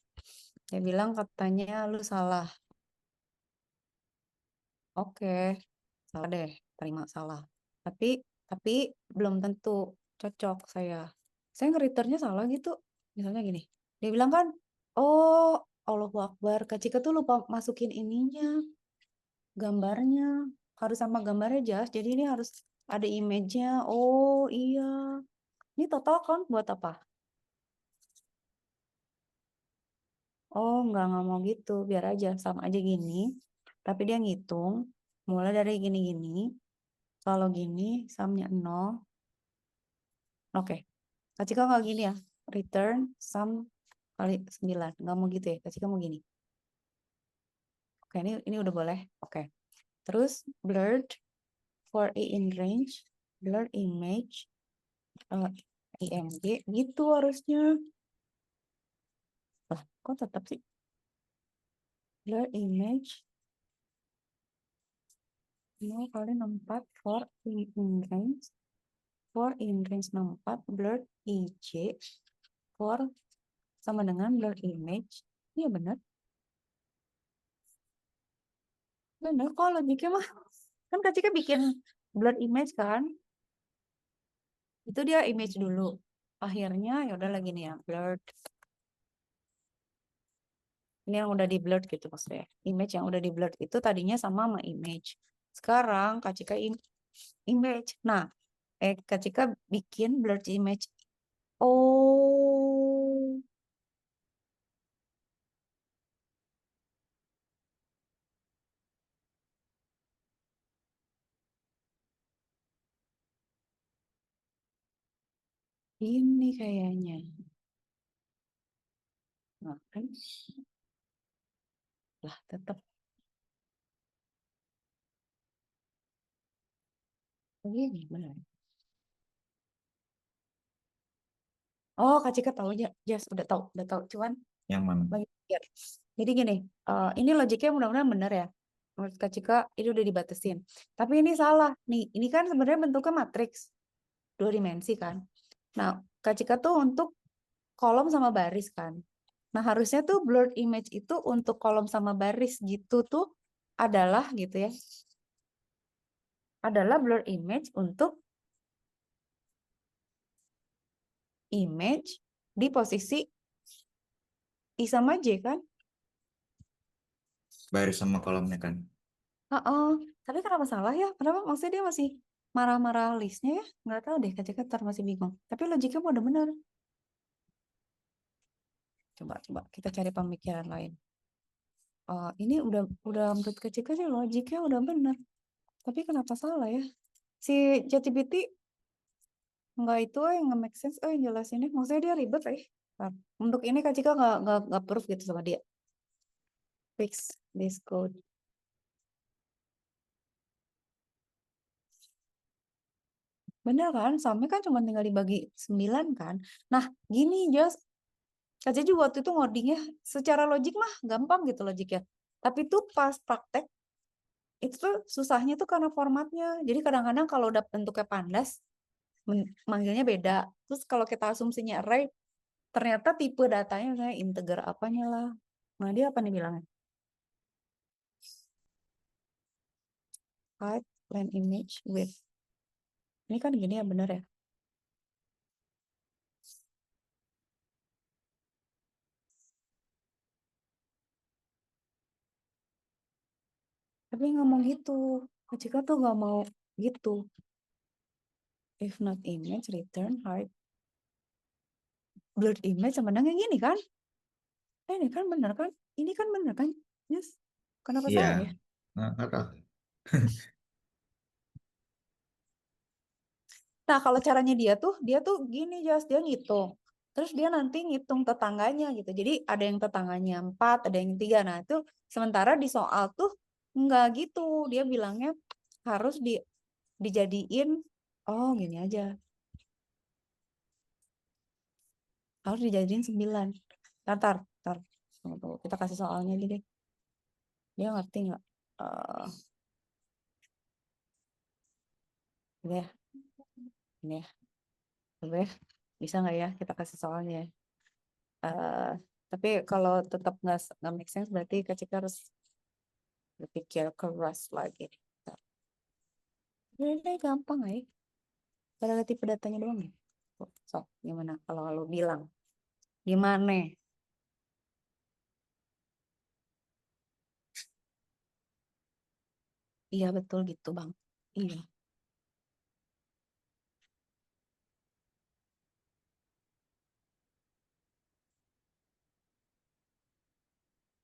Dia bilang katanya lu salah. Oke, salah deh, terima salah. Tapi belum tentu cocok saya. Saya nge-returnnya salah gitu. Misalnya gini, dia bilang kan, oh Allahu Akbar, Kak Cika tuh lupa masukin ininya, gambarnya. Harus sama gambarnya jas, jadi ini harus ada image-nya. Oh iya, ini total kan buat apa? Oh nggak mau gitu, biar aja sama aja gini. Tapi dia ngitung, mulai dari gini-gini. Kalau gini, sumnya 0. Oke, Kak Cika nggak gini ya. Return sum kali 9. Nggak mau gitu ya. Kak Cika mau gini. Oke, ini udah boleh. Oke. Terus blurred for a in range. Blurred image. IMG. Gitu harusnya. Lah, kok tetap sih? Blurred image. 0 kali 64 for in range. For in range 64. Blurred IJ. For sama dengan blurred image. Iya benar. Bener kok logiknya mah. Kan Kak Cika bikin blurred image kan. Itu dia image dulu. Akhirnya ya udah lagi nih ya, blurred. Ini yang udah di blurred gitu maksudnya. Image yang udah di blurred itu tadinya sama image. Sekarang Kak Cika image. Nah, Kak Cika bikin blurred image. Oh, ini kayaknya. Nah, kan lah tetap begini benar. Oh, Kak Cika tahu aja. Yes, udah tahu. Cuman Yang mana? bagi pikir. Jadi gini, ini logiknya mudah-mudahan benar ya. Menurut Kak Cika ini udah dibatasin. Tapi ini salah nih. Ini kan sebenarnya bentuknya matriks 2 dimensi kan. Nah, Kak Cika tuh untuk kolom sama baris kan. Nah, harusnya tuh blurred image itu untuk kolom sama baris gitu tuh adalah gitu ya. Adalah blurred image untuk image di posisi I sama J kan. Baris sama kolomnya kan. Heeh. Tapi kenapa salah ya? Kenapa maksudnya dia masih marah-marah listnya ya? Nggak tahu deh, Kak Cika ntar masih bingung. Tapi logiknya udah benar. Coba kita cari pemikiran lain. Ini udah menurut Kak Cika sih logiknya udah benar. Tapi kenapa salah ya? Si ChatGPT nggak itu yang nge-make sense, yang jelasinnya. Maksudnya dia ribet, Bentar. Untuk ini Kak Cika nggak proof gitu sama dia. Fix this code. Bener kan? Sampai kan cuma tinggal dibagi 9 kan? Nah, gini just Kak Cika juga waktu itu ngodingnya secara logik mah gampang gitu logiknya. Tapi tuh pas praktek itu tuh susahnya tuh karena formatnya. Jadi kadang-kadang kalau udah bentuknya pandas, manggilnya beda. Terus kalau kita asumsinya array, ternyata tipe datanya misalnya integer apanya lah. Nah dia apa nih bilangnya? Height, line image, width. Ini kan gini ya bener ya? Tapi nggak mau gitu. Kak Cika tuh nggak mau gitu. If not image, return height. Blurred image sama dengan gini kan? Ini kan bener kan? Ini kan bener kan? Yes. Kenapa Iya. salah ya? Nah, nggak tahu. Nah, kalau caranya dia tuh gini, Jas, dia ngitung. Terus dia nanti ngitung tetangganya gitu. Jadi ada yang tetangganya 4, ada yang 3. Nah, itu sementara di soal tuh Enggak gitu. Dia bilangnya harus dijadiin, oh gini aja. Harus dijadiin 9. Tar. Tunggu, tunggu. Kita kasih soalnya aja deh. Dia ngerti nggak? Eh ini ya, ini ya. Coba ya. Bisa nggak ya kita kasih soalnya ya? Eh, tapi kalau tetap nggak make sense, berarti Kak Cika harus berpikir keras lagi. Ini gampang ya. Pada tipe datanya doang ya. So, gimana kalau lo bilang? Gimana? Iya betul gitu Bang. Iya.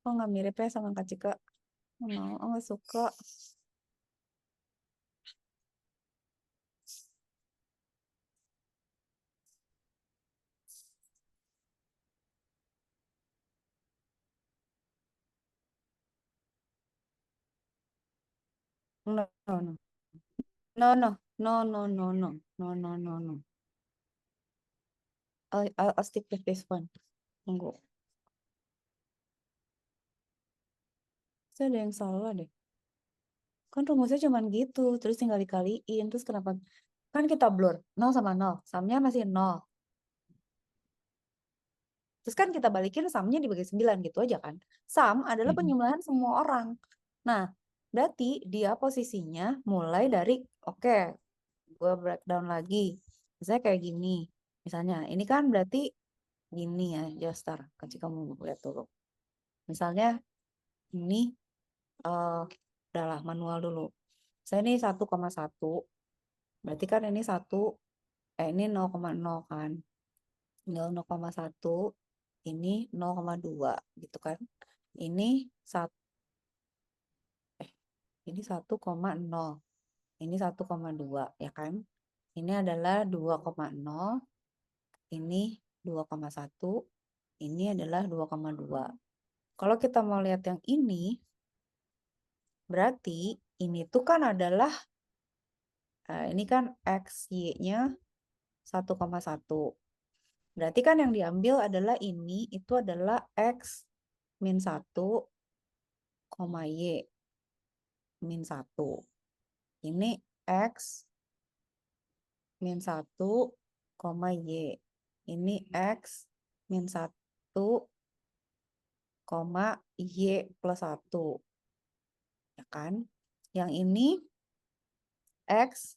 Kok nggak mirip ya sama Kak Cika? No, nggak suka. No, no, no. No, no. No, no, no, no. No, no, no, no. I'll stick with this one. Tunggu. Saya ada yang salah deh. Kan rumusnya cuma gitu. Terus tinggal dikaliin. Terus kenapa? Kan kita blur. 0 sama 0. Samnya masih 0. Terus kan kita balikin samnya dibagi 9 gitu aja kan. Sam adalah penjumlahan semua orang. Nah, berarti dia posisinya mulai dari, oke, gue breakdown lagi. Misalnya kayak gini. Misalnya, ini kan berarti gini ya, Joster. Kasih kamu lihat dulu. Misalnya, ini, udahlah manual dulu. Saya ini 1,1. Berarti kan ini 1, ini 0,0 kan. 0,1, ini 0,2 gitu kan. Ini 1, ini 1,0, ini 1,2 ya kan. Ini adalah 2,0, ini 2,1, ini adalah 2,2. Kalau kita mau lihat yang ini, berarti ini tuh kan adalah, ini kan X, Y-nya 1,1. Berarti kan yang diambil adalah ini, itu adalah X min 1, Y min 1. Ini X min 1, Y. Ini X min 1, Y plus 1. Ya kan? Yang ini X,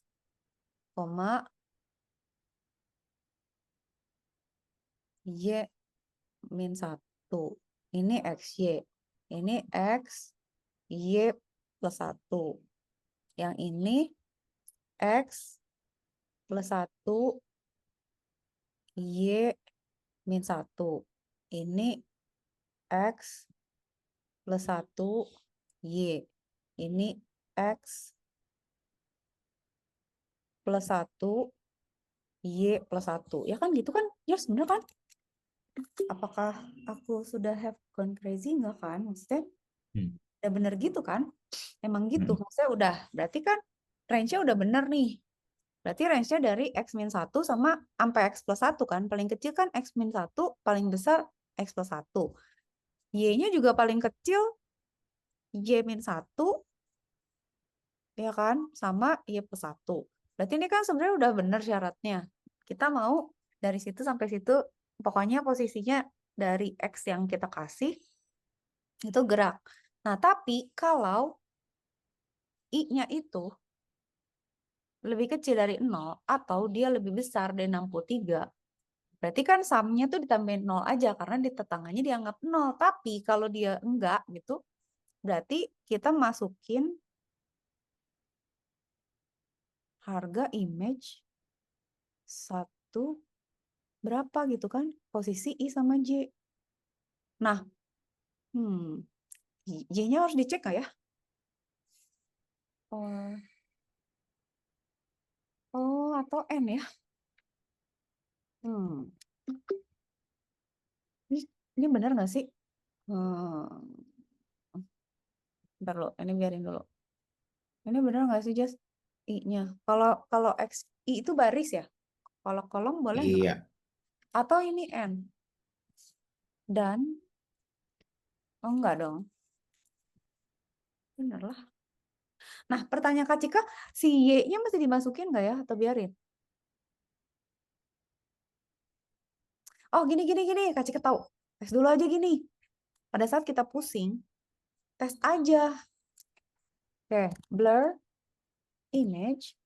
Y min 1. Ini XY. Ini X, Y plus 1. Yang ini X plus 1, Y min 1. Ini X plus 1, Y. Ini X plus 1, Y plus 1. Ya kan gitu kan? Ya sebenarnya kan? Apakah aku sudah have gone crazy nggak kan? Maksudnya udah bener gitu kan? Emang gitu. Maksudnya udah. Berarti kan range-nya udah bener nih. Berarti range-nya dari X min 1 sama sampai X plus 1 kan. Paling kecil kan X min 1, paling besar X plus 1. Y-nya juga paling kecil Y min 1, ya kan? Sama Y plus 1. Berarti ini kan sebenarnya udah bener syaratnya. Kita mau dari situ sampai situ, pokoknya posisinya dari X yang kita kasih, itu gerak. Nah, tapi kalau I-nya itu lebih kecil dari 0 atau dia lebih besar dari 63, berarti kan sumnya tuh ditambahin 0 aja karena di tetangganya dianggap 0. Tapi kalau dia enggak gitu, berarti kita masukin harga image 1 berapa gitu kan, posisi I sama J. Nah, J-nya harus dicek nggak ya? Atau N ya? Hmm. Ini benar nggak sih? Hmm. Ntar lo, ini biarin dulu. Ini bener nggak sih, Jas? I-nya. Kalau X, I itu baris ya? Kalau kolom boleh nggak? Iya, Atau ini N? Dan, oh enggak dong. Bener lah. Nah, pertanyaan Kak Cika, si Y-nya mesti dimasukin nggak ya? Atau biarin? Oh, gini. Kak Cika tahu. Tes dulu aja gini. Pada saat kita pusing, tes aja. Oke, blur, image.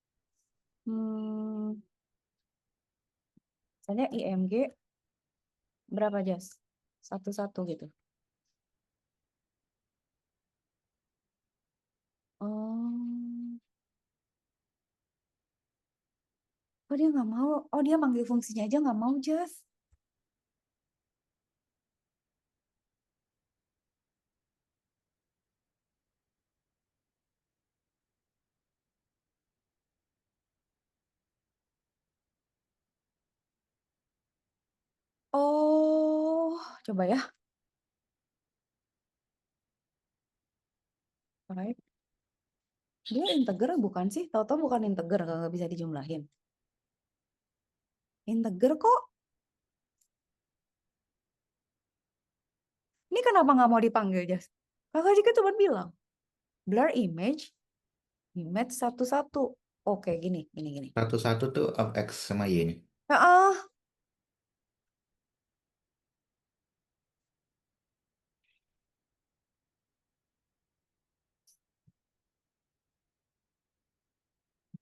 Misalnya IMG berapa, Jas? Satu-satu gitu. Oh, oh dia nggak mau. Oh dia manggil fungsinya aja nggak mau, Jas. Oh, coba ya. Baik. Dia integer bukan sih? Tahu-tahu bukan integer, nggak bisa dijumlahin. Integer kok. Ini kenapa nggak mau dipanggil, Jas? Kakak juga cuma bilang, blur image, image satu-satu. Oke, gini. satu-satu tuh X sama Y-nya. Ah,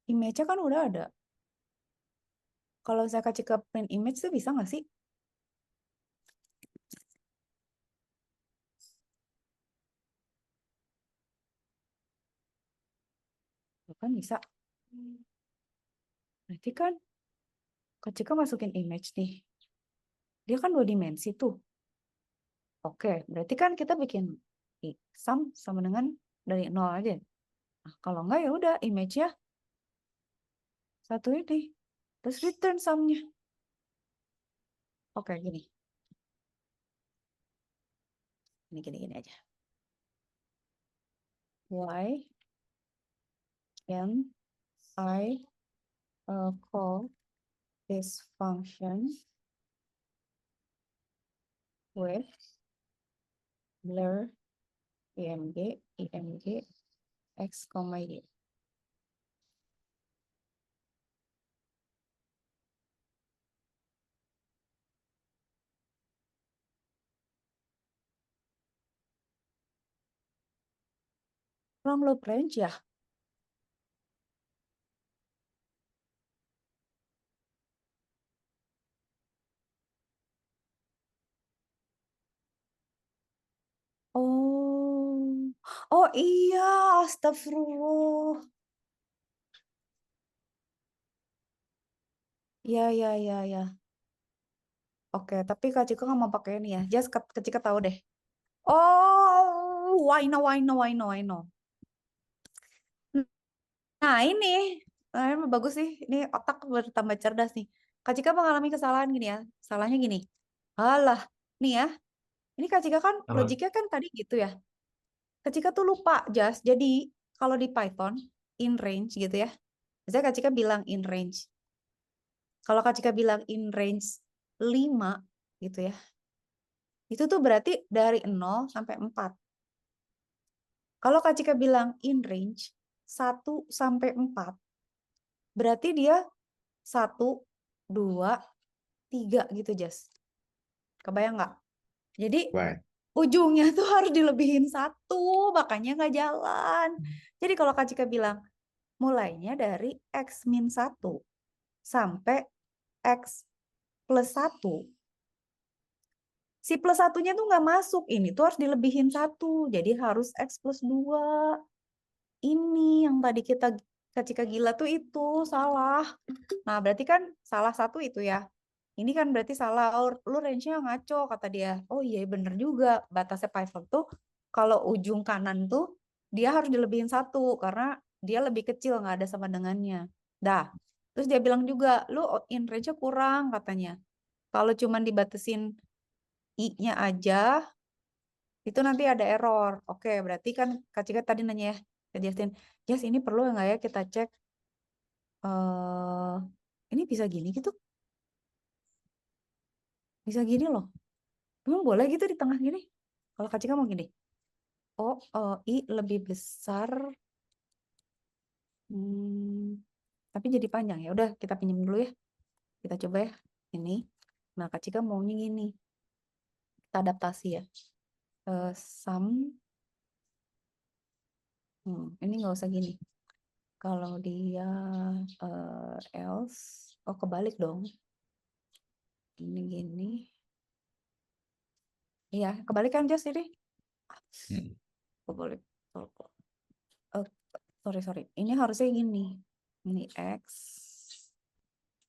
image-nya kan udah ada. Kalau saya kasih ke print image tuh bisa nggak sih? Tuh kan bisa. Berarti kan ketika masukin image nih, dia kan 2 dimensi tuh. Oke, berarti kan kita bikin sum sama dengan dari 0 aja. Nah, kalau enggak ya udah image-nya satu ini. Terus return sum-nya. Oke, gini. Gini aja. Why can I call this function with blur img x, y. Long loop range ya? Oh, oh iya, astagfirullah. Ya. Oke, tapi Kak Cika nggak mau pakai ini ya. Just Kak Cika tahu deh. Oh, I know. Nah, ini bagus sih. Ini otak bertambah cerdas nih. Kak Cika mengalami kesalahan gini ya. Salahnya gini. Alah, nih ya. Ini Kak Cika kan Apa? logiknya kan tadi gitu ya. Kak Cika tuh lupa, Jas. Jadi, kalau di Python, in range gitu ya. Misalnya Kak Cika bilang in range. Kalau Kak Cika bilang in range 5 gitu ya. Itu tuh berarti dari 0 sampai 4. Kalau Kak Cika bilang in range 1 sampai 4, berarti dia 1, 2, 3 gitu, Jas. Kebayang nggak? Jadi Why? ujungnya tuh harus dilebihin 1, makanya nggak jalan. Jadi kalau Kak Cika bilang mulainya dari X-1 sampai X+1, si plus satunya tuh nggak masuk. Ini tuh harus dilebihin 1. Jadi harus X+2. Ini yang tadi kita ketika gila tuh itu salah. Nah, berarti kan salah satu itu ya. Ini kan berarti salah. Oh, lu range-nya ngaco, kata dia. Oh iya bener juga. Batasnya Python tuh kalau ujung kanan tuh dia harus dilebihin 1 karena dia lebih kecil nggak ada sama dengannya. Dah. Terus dia bilang juga, lu in range-nya kurang katanya. Kalau cuman dibatesin I-nya aja, itu nanti ada error. Oke, berarti kan Kak Cika tadi nanya ya ke Justin, Jas ini perlu nggak ya kita cek ini bisa gini gitu, bisa gini loh. Emang boleh gitu di tengah gini? Kalau Kak Cika mau gini, oh I lebih besar, tapi jadi panjang ya. Udah kita pinjam dulu ya. Kita coba ya ini. Nah Kak Cika maunya gini, kita adaptasi ya. Sum, ini nggak usah gini. Kalau dia else, oh kebalik dong. Ini gini. Iya, kebalik kan Jas ini? Hmm. Kebalik. Sorry. Ini harusnya gini. Ini X.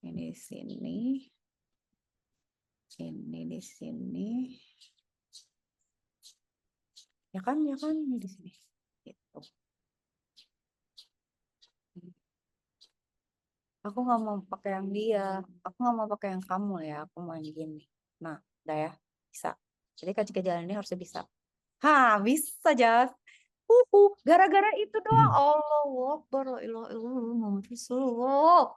Ini di sini. Ini di sini. Ya kan, ini di sini. Gitu. Aku nggak mau pakai yang dia. Aku nggak mau pakai yang kamu ya. Aku mau yang gini. Nah, udah ya. Bisa. Jadi kan jika jalan ini harusnya bisa. Bisa Jas. Gara-gara itu doang. Allahu Akbar. La ilaha illallah, Muhammad Rasulullah.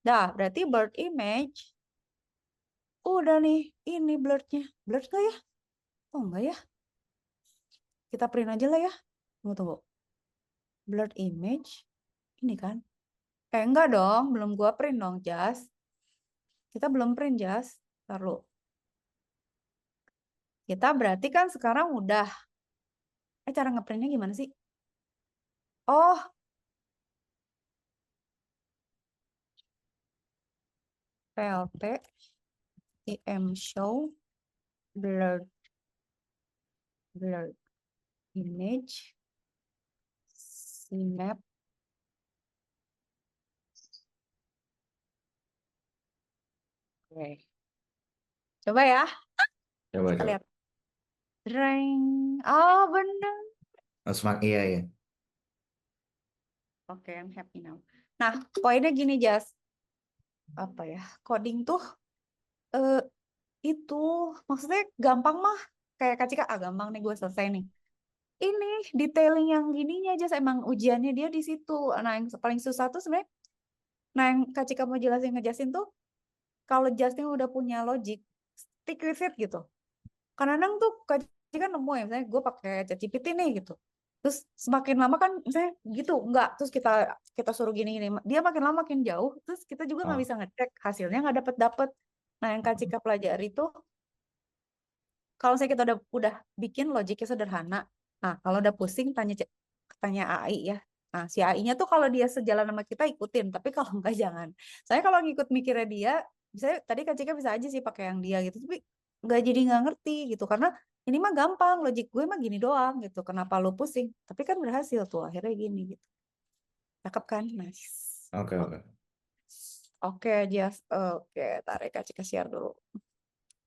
Dah, berarti bird image. Udah nih, ini blurnya. Blur gak ya? Oh enggak ya. Kita print aja lah ya. Tunggu. Blurred image. Ini kan. Enggak dong. Belum gua print dong, Jas. Kita belum print, Jas. Taruh. Kita berarti kan sekarang udah. Cara ngeprintnya gimana sih? Oh, PLT im show blurred image CMap. Oke. Coba ya, Coba kita coba. lihat. Dreng. Oh, bener. Oh, iya ya. Oke, I'm happy now. Nah, poinnya gini, Jas. Apa ya? Coding tuh eh, itu maksudnya gampang mah. Kayak Kak Cika, gampang nih gue selesai nih. Ini detailing yang gininya aja emang ujiannya dia di situ. Nah, yang paling susah tuh sebenarnya, nah yang Kak Cika mau ngejelasin tuh, kalau Justin udah punya logic, stick with it gitu. Kadang-kadang tuh Kak Cika nemu ya, misalnya gue pakai ChatGPT nih gitu. Terus semakin lama kan, misalnya gitu, enggak. Terus kita kita suruh gini-gini, dia makin lama makin jauh. Terus kita juga nggak Oh. bisa ngecek hasilnya, nggak dapet. Nah, yang Kak Cika pelajari tuh, kalau saya kita udah bikin logiknya sederhana, nah kalau udah pusing tanya AI ya. Nah si AI-nya tuh kalau dia sejalan sama kita ikutin, tapi kalau enggak jangan. Saya kalau ngikut mikirnya dia, misalnya tadi Kak Cika bisa aja sih pakai yang dia gitu, tapi nggak ngerti gitu karena ini mah gampang, logik gue mah gini doang gitu. Kenapa lu pusing? Tapi kan berhasil tuh akhirnya gini gitu. Cakep kan? Nice. Oke oke. Oke, just oke, tarik Kak Cika share dulu.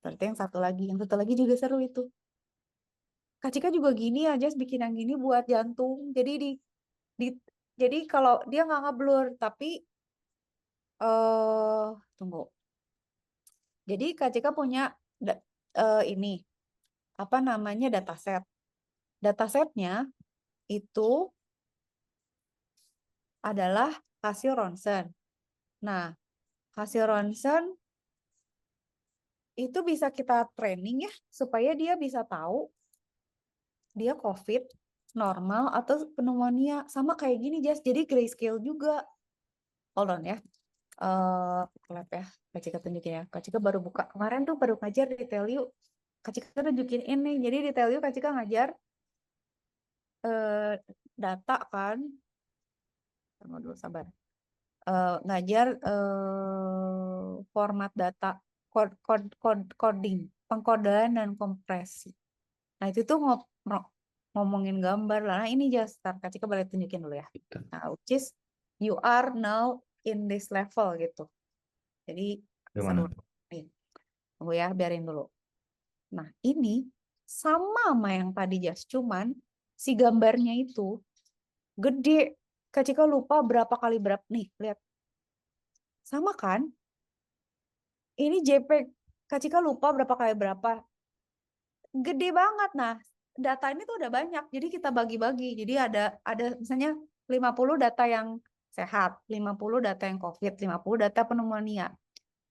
Berarti yang satu lagi juga seru itu. Kak Cika juga gini aja bikin yang gini buat jantung. Jadi di jadi kalau dia nggak ngeblur tapi tunggu. Jadi Kak Cika punya ini apa namanya dataset. Datasetnya itu adalah hasil ronsen. Nah, hasil ronsen itu bisa kita training ya supaya dia bisa tahu dia COVID normal atau pneumonia sama kayak gini jadi grayscale juga. Hold on ya. Lab ya. Kak Cika tunjukin ya. Kak Cika baru buka. Kemarin tuh baru ngajar di Telyu. Kak Cika tunjukin ini. Jadi di Telyu Kak Cika ngajar data kan. Tunggu dulu sabar. Ngajar format data, coding, pengkodean dan kompresi. Nah itu tuh ngomongin gambar lah. Nah ini just start. Kak Cika boleh tunjukin dulu ya. Nah, which is you are now in this level gitu. Jadi Gimana? seru. Nih, tunggu ya, biarin dulu. Nah, ini sama yang tadi Jas, cuman si gambarnya itu gede. Kak Cika lupa berapa kali berapa nih, lihat. Sama kan? Ini JPEG. Kak Cika lupa berapa kali berapa. Gede banget. Nah, data ini tuh udah banyak. Jadi kita bagi-bagi. Jadi ada misalnya 50 data yang sehat, 50 data yang COVID, 50 data pneumonia.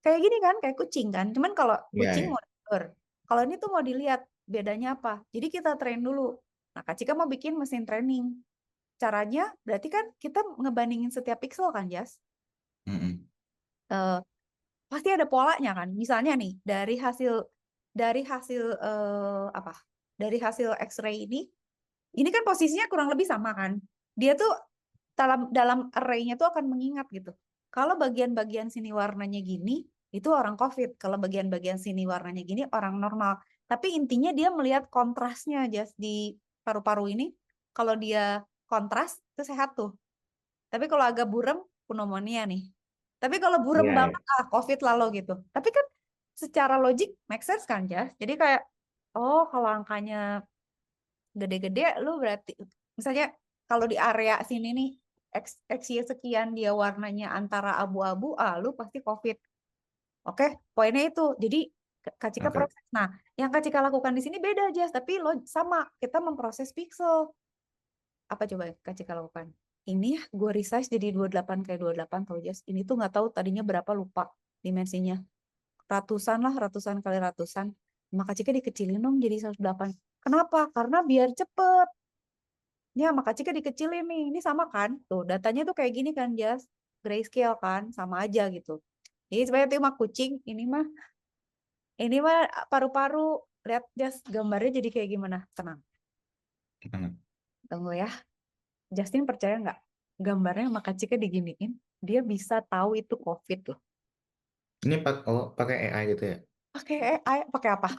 Kayak gini kan, kayak kucing kan. Cuman kalau Iya, kucing iya. mau diatur. Kalau ini tuh mau dilihat bedanya apa. Jadi kita train dulu. Nah, Kak Cika mau bikin mesin training. Caranya berarti kan kita ngebandingin setiap pixel kan, Jas? Mm-mm. Eh, pasti ada polanya kan. Misalnya nih, dari hasil apa? Dari hasil X-ray ini kan posisinya kurang lebih sama kan. Dia tuh dalam array-nya tuh akan mengingat gitu. Kalau bagian-bagian sini warnanya gini, itu orang COVID. Kalau bagian-bagian sini warnanya gini, orang normal. Tapi intinya dia melihat kontrasnya aja di paru-paru ini. Kalau dia kontras, itu sehat tuh. Tapi kalau agak burem, pneumonia nih. Tapi kalau burem Iya, iya. banget, COVID lalu gitu. Tapi kan secara logik make sense kan, Jas? Jadi kayak, oh kalau angkanya gede-gede, lu berarti, misalnya kalau di area sini nih, XY sekian dia warnanya antara abu-abu, lu pasti COVID. Oke, poinnya itu. Jadi Kak Cika Oke. proses. Nah, yang Kak Cika lakukan di sini beda aja, tapi lo sama, kita memproses pixel. Apa coba yang Kak Cika lakukan? Ini ya, gue resize jadi 28 kayak 28 tau Jas. Ini tuh nggak tahu tadinya berapa, lupa dimensinya. Ratusan lah, ratusan kali ratusan. Maka Cika dikecilin dong jadi 108. Kenapa? Karena biar cepet. Ya, maka Cika dikecilin nih. Ini sama kan? Tuh, datanya tuh kayak gini kan, Jas. Grayscale kan, sama aja gitu. Jadi sebenarnya itu mah kucing, ini mah paru-paru. Lihat Jas, gambarnya jadi kayak gimana? Tenang, Mm. tunggu ya. Justin percaya nggak? Gambarnya sama Kak Cika diginiin, dia bisa tahu itu COVID loh. Ini pakai AI gitu ya? Pakai AI, pakai apa?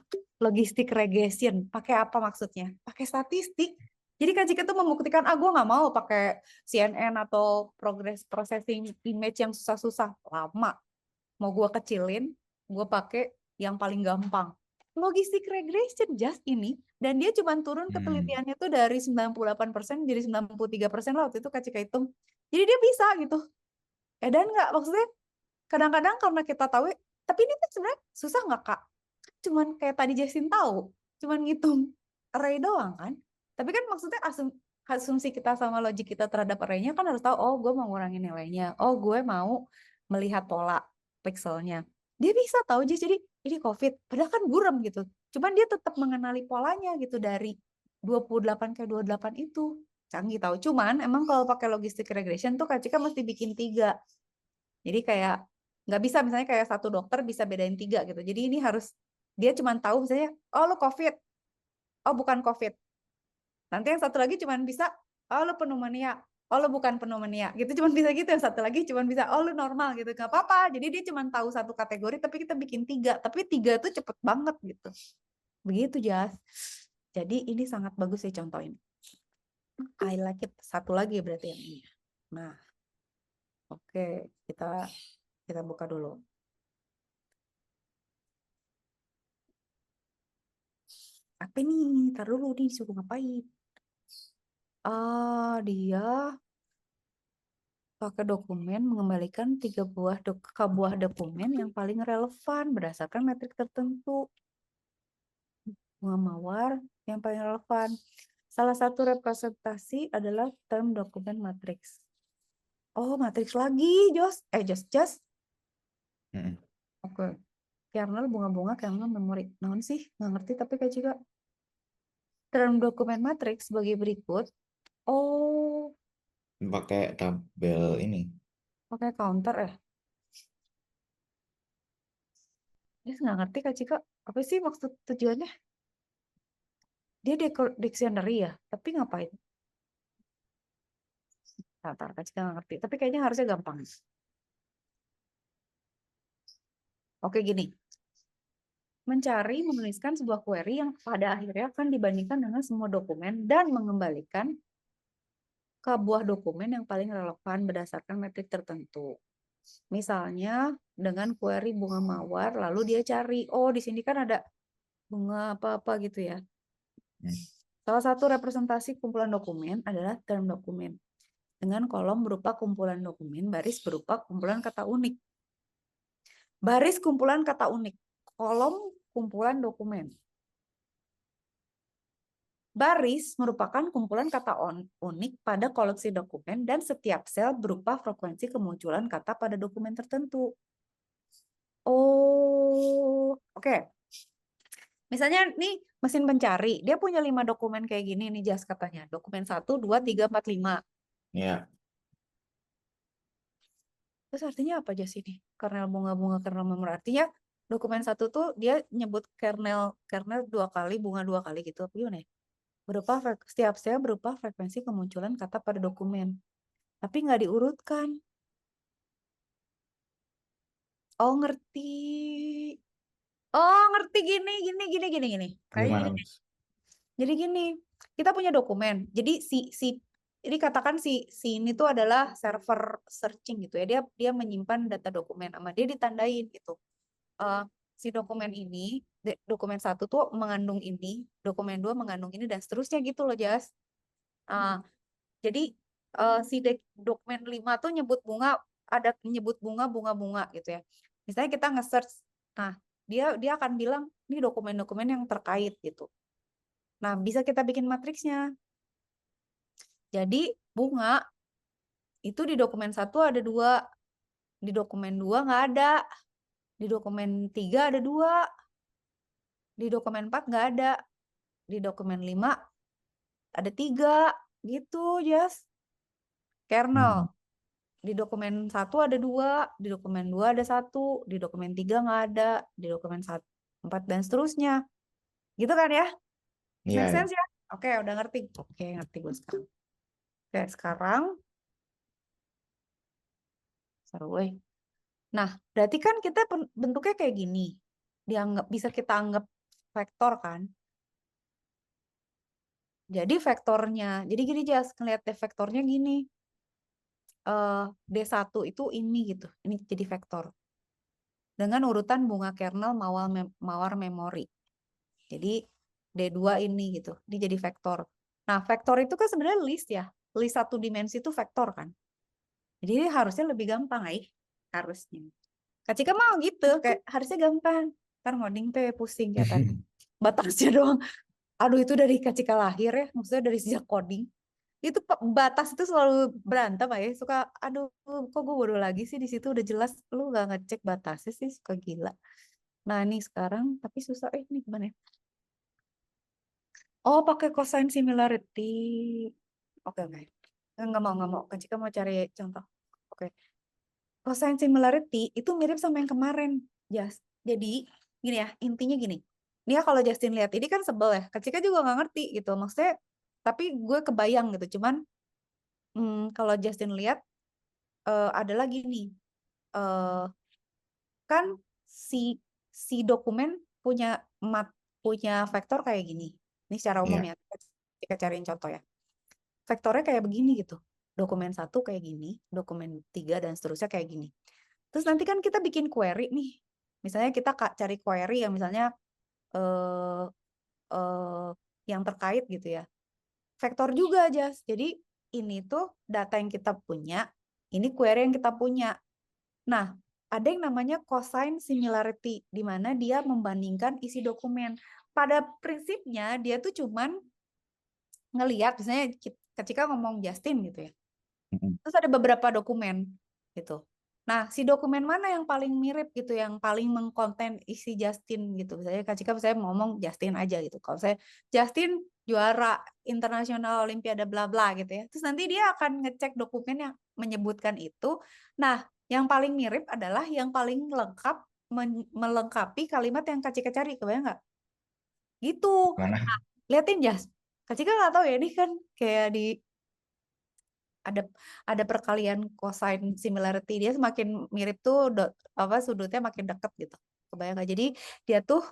Logistic regression. Pakai apa maksudnya? Pakai statistik. Jadi Kak Cika tuh membuktikan, gue nggak mau pakai CNN atau progress processing image yang susah-susah. Lama. Mau gue kecilin, gue pakai yang paling gampang. Logistic regression just ini. Dan dia cuma turun Hmm. ketelitiannya tuh dari 98% jadi 93% lah waktu itu Kak Cika hitung. Jadi dia bisa gitu. Dan nggak, maksudnya kadang-kadang karena kita tahu, tapi ini kan sebenarnya susah nggak Kak? Cuman kayak tadi Justin tahu, cuman ngitung array doang kan. Tapi kan maksudnya asumsi kita sama logik kita terhadap array-nya kan harus tahu, oh gue mau ngurangin nilainya, oh gue mau melihat pola pixelnya. Dia bisa tahu jadi ini COVID, padahal kan buram gitu. Cuman dia tetap mengenali polanya gitu dari 28 ke 28 itu. Canggih tahu. Cuman emang kalau pakai logistic regression tuh Kak Cika mesti bikin 3. Jadi kayak nggak bisa misalnya kayak satu dokter bisa bedain 3 gitu. Jadi ini harus dia cuma tahu misalnya, oh lu COVID, oh bukan COVID. Nanti yang satu lagi cuma bisa, oh lu pneumonia, oh lu bukan pneumonia. Gitu cuma bisa gitu. Yang satu lagi cuma bisa, oh lu normal gitu. Gak apa-apa. Jadi dia cuma tahu satu kategori, tapi kita bikin 3. Tapi 3 tuh cepet banget gitu. Begitu Jas. Jadi ini sangat bagus sih contoh ini. I like it. Satu lagi berarti yang ini. Nah, oke, kita kita buka dulu. Apa nih? Ntar dulu nih, disuruh ngapain? Dia pakai dokumen mengembalikan 3 buah dokumen yang paling relevan berdasarkan metrik tertentu. Bunga mawar yang paling relevan. Salah satu representasi adalah term dokumen matriks. Oh, matriks lagi, Jos. Jos. Mm-mm. Oke. Kernel bunga-bunga, kernel memori. Naon sih? Nggak ngerti tapi kayak juga. Term dokumen matriks sebagai berikut. Oh, Pakai tabel ini. pakai counter ya? Dia nggak ngerti Kak Cika. Apa sih maksud tujuannya? Dia dictionary ya? Tapi ngapain? Ntar Kak Cika nggak ngerti. Tapi kayaknya harusnya gampang. Oke gini. Menuliskan sebuah query yang pada akhirnya akan dibandingkan dengan semua dokumen dan mengembalikan ke buah dokumen yang paling relevan berdasarkan metrik tertentu. Misalnya dengan query bunga mawar, lalu dia cari, oh di sini kan ada bunga apa-apa gitu ya. Hmm. Salah satu representasi kumpulan dokumen adalah term dokumen. Dengan kolom berupa kumpulan dokumen, baris berupa kumpulan kata unik. Baris kumpulan kata unik, kolom kumpulan dokumen. Baris merupakan kumpulan kata unik pada koleksi dokumen dan setiap sel berupa frekuensi kemunculan kata pada dokumen tertentu. Oh, oke. Misalnya nih mesin pencari, dia punya 5 dokumen kayak gini nih Jas katanya. Dokumen 1, 2, 3, 4, 5. Ya. Terus artinya apa Jas ini? Kernel bunga-bunga, kernel memori. Artinya dokumen 1 tuh dia nyebut kernel 2 kali, bunga 2 kali gitu. Apa gimana ya? Setiap sel berupa frekuensi kemunculan kata pada dokumen. Tapi nggak diurutkan. Oh, ngerti. Oh, ngerti gini. Kayak Gimana, gini. Mas? Jadi gini, kita punya dokumen. Jadi jadi katakan si ini tuh adalah server searching gitu ya. Dia menyimpan data dokumen sama dia ditandain gitu. Eh, si dokumen ini, dokumen 1 tuh mengandung ini, dokumen 2 mengandung ini dan seterusnya gitu loh, Jas. Jadi dokumen 5 tuh nyebut bunga, ada nyebut bunga gitu ya. Misalnya kita nge-search, nah dia akan bilang ini dokumen-dokumen yang terkait gitu. Nah, bisa kita bikin matriksnya. Jadi bunga itu di dokumen 1 ada 2, di dokumen 2 nggak ada, di dokumen 3 ada 2, di dokumen 4 nggak ada, di dokumen 5 ada 3, gitu, Jas. Kernel. Di dokumen 1 ada 2, di dokumen 2 ada 1, di dokumen 3 nggak ada, di dokumen 4 dan seterusnya. Gitu kan ya? Iya, Make ya. sense ya? Oke, udah ngerti. Oke, ngerti gue sekarang. Oke, sekarang seru weh. Nah, berarti kan kita bentuknya kayak gini. Bisa kita anggap vektor kan? Jadi vektornya, jadi gini Jas, ngeliat deh vektornya gini. D1 itu ini gitu. Ini jadi vektor. Dengan urutan bunga kernel mawar memori. Jadi D2 ini gitu. Ini jadi vektor. Nah, vektor itu kan sebenarnya list ya. List 1 dimensi itu vektor kan. Jadi harusnya lebih gampang, harusnya. Kak Cika mau gitu, kayak harusnya gampang. Ntar ngoding teh pusing ya tadi. Batasnya doang. Aduh, itu dari Kak Cika lahir ya. Maksudnya dari sejak coding. Itu batas itu selalu berantem ya. Suka, aduh, kok gue bodoh lagi sih di situ udah jelas lu gak ngecek batasnya sih, suka gila. Nah, ini sekarang tapi susah. Ini gimana ya? Oh, pakai cosine similarity. Oke. Nggak mau. Kan Cika mau cari contoh. Oke. Cosine similarity itu mirip sama yang kemarin, Jas. Jadi, gini ya, intinya gini. Ini ya kalau Justin lihat, ini kan sebel ya. Kak Cika juga nggak ngerti gitu. Maksudnya, tapi gue kebayang gitu. Cuman, kalau Justin lihat, adalah gini. Kan si dokumen punya vektor kayak gini. Ini secara umum Iya. ya. Kita cariin contoh ya. Vektornya kayak begini gitu. Dokumen 1 kayak gini, dokumen 3 dan seterusnya kayak gini. Terus nanti kan kita bikin query nih. Misalnya kita cari query yang misalnya eh, yang terkait gitu ya. Vektor juga aja. Jadi ini tuh data yang kita punya, ini query yang kita punya. Nah, ada yang namanya cosine similarity, di mana dia membandingkan isi dokumen. Pada prinsipnya, dia tuh cuman ngelihat, misalnya ketika ngomong Justin gitu ya, terus ada beberapa dokumen gitu. Nah, si dokumen mana yang paling mirip gitu, yang paling mengkonten isi Justin gitu. Misalnya Kak Cika saya ngomong Justin aja gitu. Kalau saya Justin juara internasional olimpiade bla bla gitu ya. Terus nanti dia akan ngecek dokumen yang menyebutkan itu. Nah, yang paling mirip adalah yang paling lengkap melengkapi kalimat yang Kak Cika cari. Kebayang nggak? Gitu. Mana? Nah, liatin Jas. Kak Cika nggak tahu ya, ini kan kayak di ada perkalian cosine similarity, dia semakin mirip tuh sudutnya makin dekat gitu. Kebayang gak? Jadi dia tuh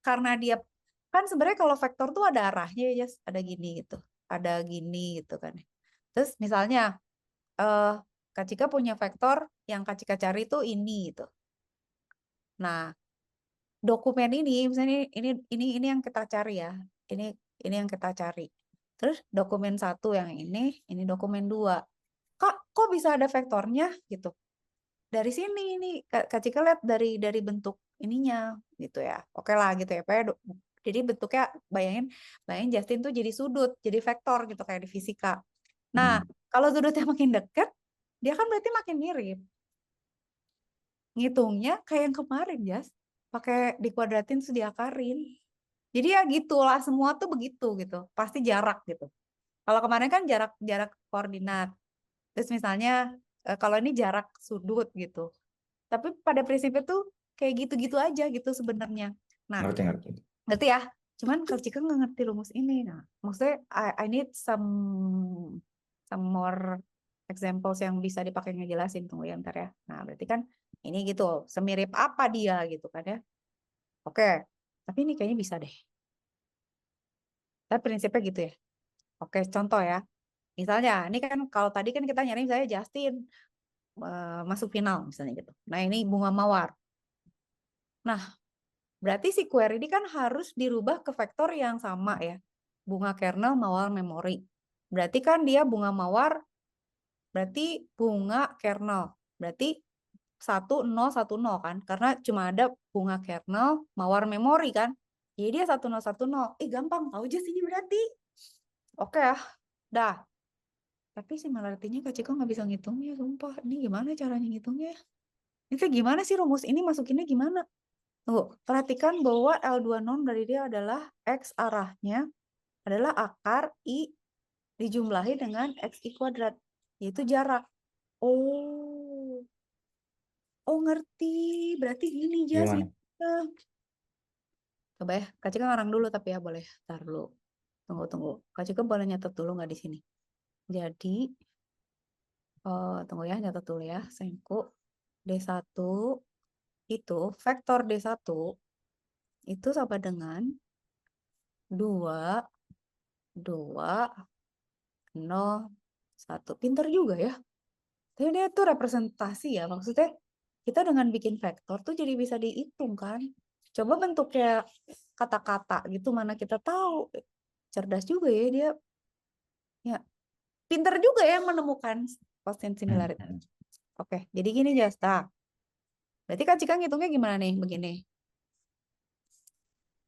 karena dia kan sebenarnya kalau vektor tuh ada arahnya ya, ada gini gitu. Ada gini gitu kan. Terus misalnya Kak Cika punya vektor yang Kak Cika cari tuh ini gitu. Nah, dokumen ini misalnya ini yang kita cari ya. Ini yang kita cari. Terus dokumen 1 yang ini dokumen 2. Kok bisa ada vektornya gitu? Dari sini ini Kak Cika lihat dari bentuk ininya gitu ya. Oke lah gitu ya. Jadi bentuknya bayangin Justin tuh jadi sudut, jadi vektor gitu kayak di fisika. Nah, kalau sudutnya makin deket, dia kan berarti makin mirip. Ngitungnya kayak yang kemarin, Jas. Pakai dikuadratin terus diakarin. Jadi ya gitulah, semua tuh begitu gitu. Pasti jarak gitu. Kalau kemarin kan jarak jarak koordinat. Terus misalnya kalau ini jarak sudut gitu. Tapi pada prinsipnya tuh kayak gitu-gitu aja gitu sebenarnya. Nah, Ngerti, ngerti. ngerti ya? Cuman kalau Cika nggak ngerti rumus ini. Nah, maksudnya I need some more examples yang bisa dipakai ngejelasin. Tunggu ya ntar ya. Nah, berarti kan ini gitu. Semirip apa dia gitu kan ya. Oke. Tapi ini kayaknya bisa deh. Tapi prinsipnya gitu ya. Oke, contoh ya. Misalnya, ini kan kalau tadi kan kita nyari misalnya Justin masuk final misalnya gitu. Nah, ini bunga mawar. Nah, berarti si query ini kan harus dirubah ke vektor yang sama ya. Bunga kernel, mawar, memori. Berarti kan dia bunga mawar, berarti bunga kernel. Berarti 1010 kan. Karena cuma ada bunga kernel, mawar, memori kan. Jadi dia 1010. Gampang tahu aja sih ini berarti. Oke ya, dah. Tapi similarity-nya Kak Ciko nggak bisa ngitungnya, sumpah. Ini gimana caranya ngitungnya? Itu gimana sih rumus ini masukinnya gimana? Tunggu, perhatikan bahwa L2 non dari dia adalah X arahnya adalah akar I dijumlahi dengan XI kuadrat. Yaitu jarak. Oh, oh ngerti. Berarti gini Jas. Gimana? Coba ya, Kak Cika ngarang dulu tapi ya boleh. Ntar dulu. Tunggu. Kak Cika boleh nyatet dulu nggak di sini? Jadi, tunggu ya, nyatet dulu ya. Sengku D1 itu, vektor D1 itu sama dengan 2, 2, 0, 1. Pinter juga ya. Tapi dia tuh representasi ya. Maksudnya kita dengan bikin vektor tuh jadi bisa dihitung kan. Coba bentuknya kata-kata gitu mana kita tahu. Cerdas juga ya dia. Ya, pinter juga ya menemukan constant similarity. Oke, jadi gini Jasta. Berarti Kak Cika ngitungnya gimana nih? Begini.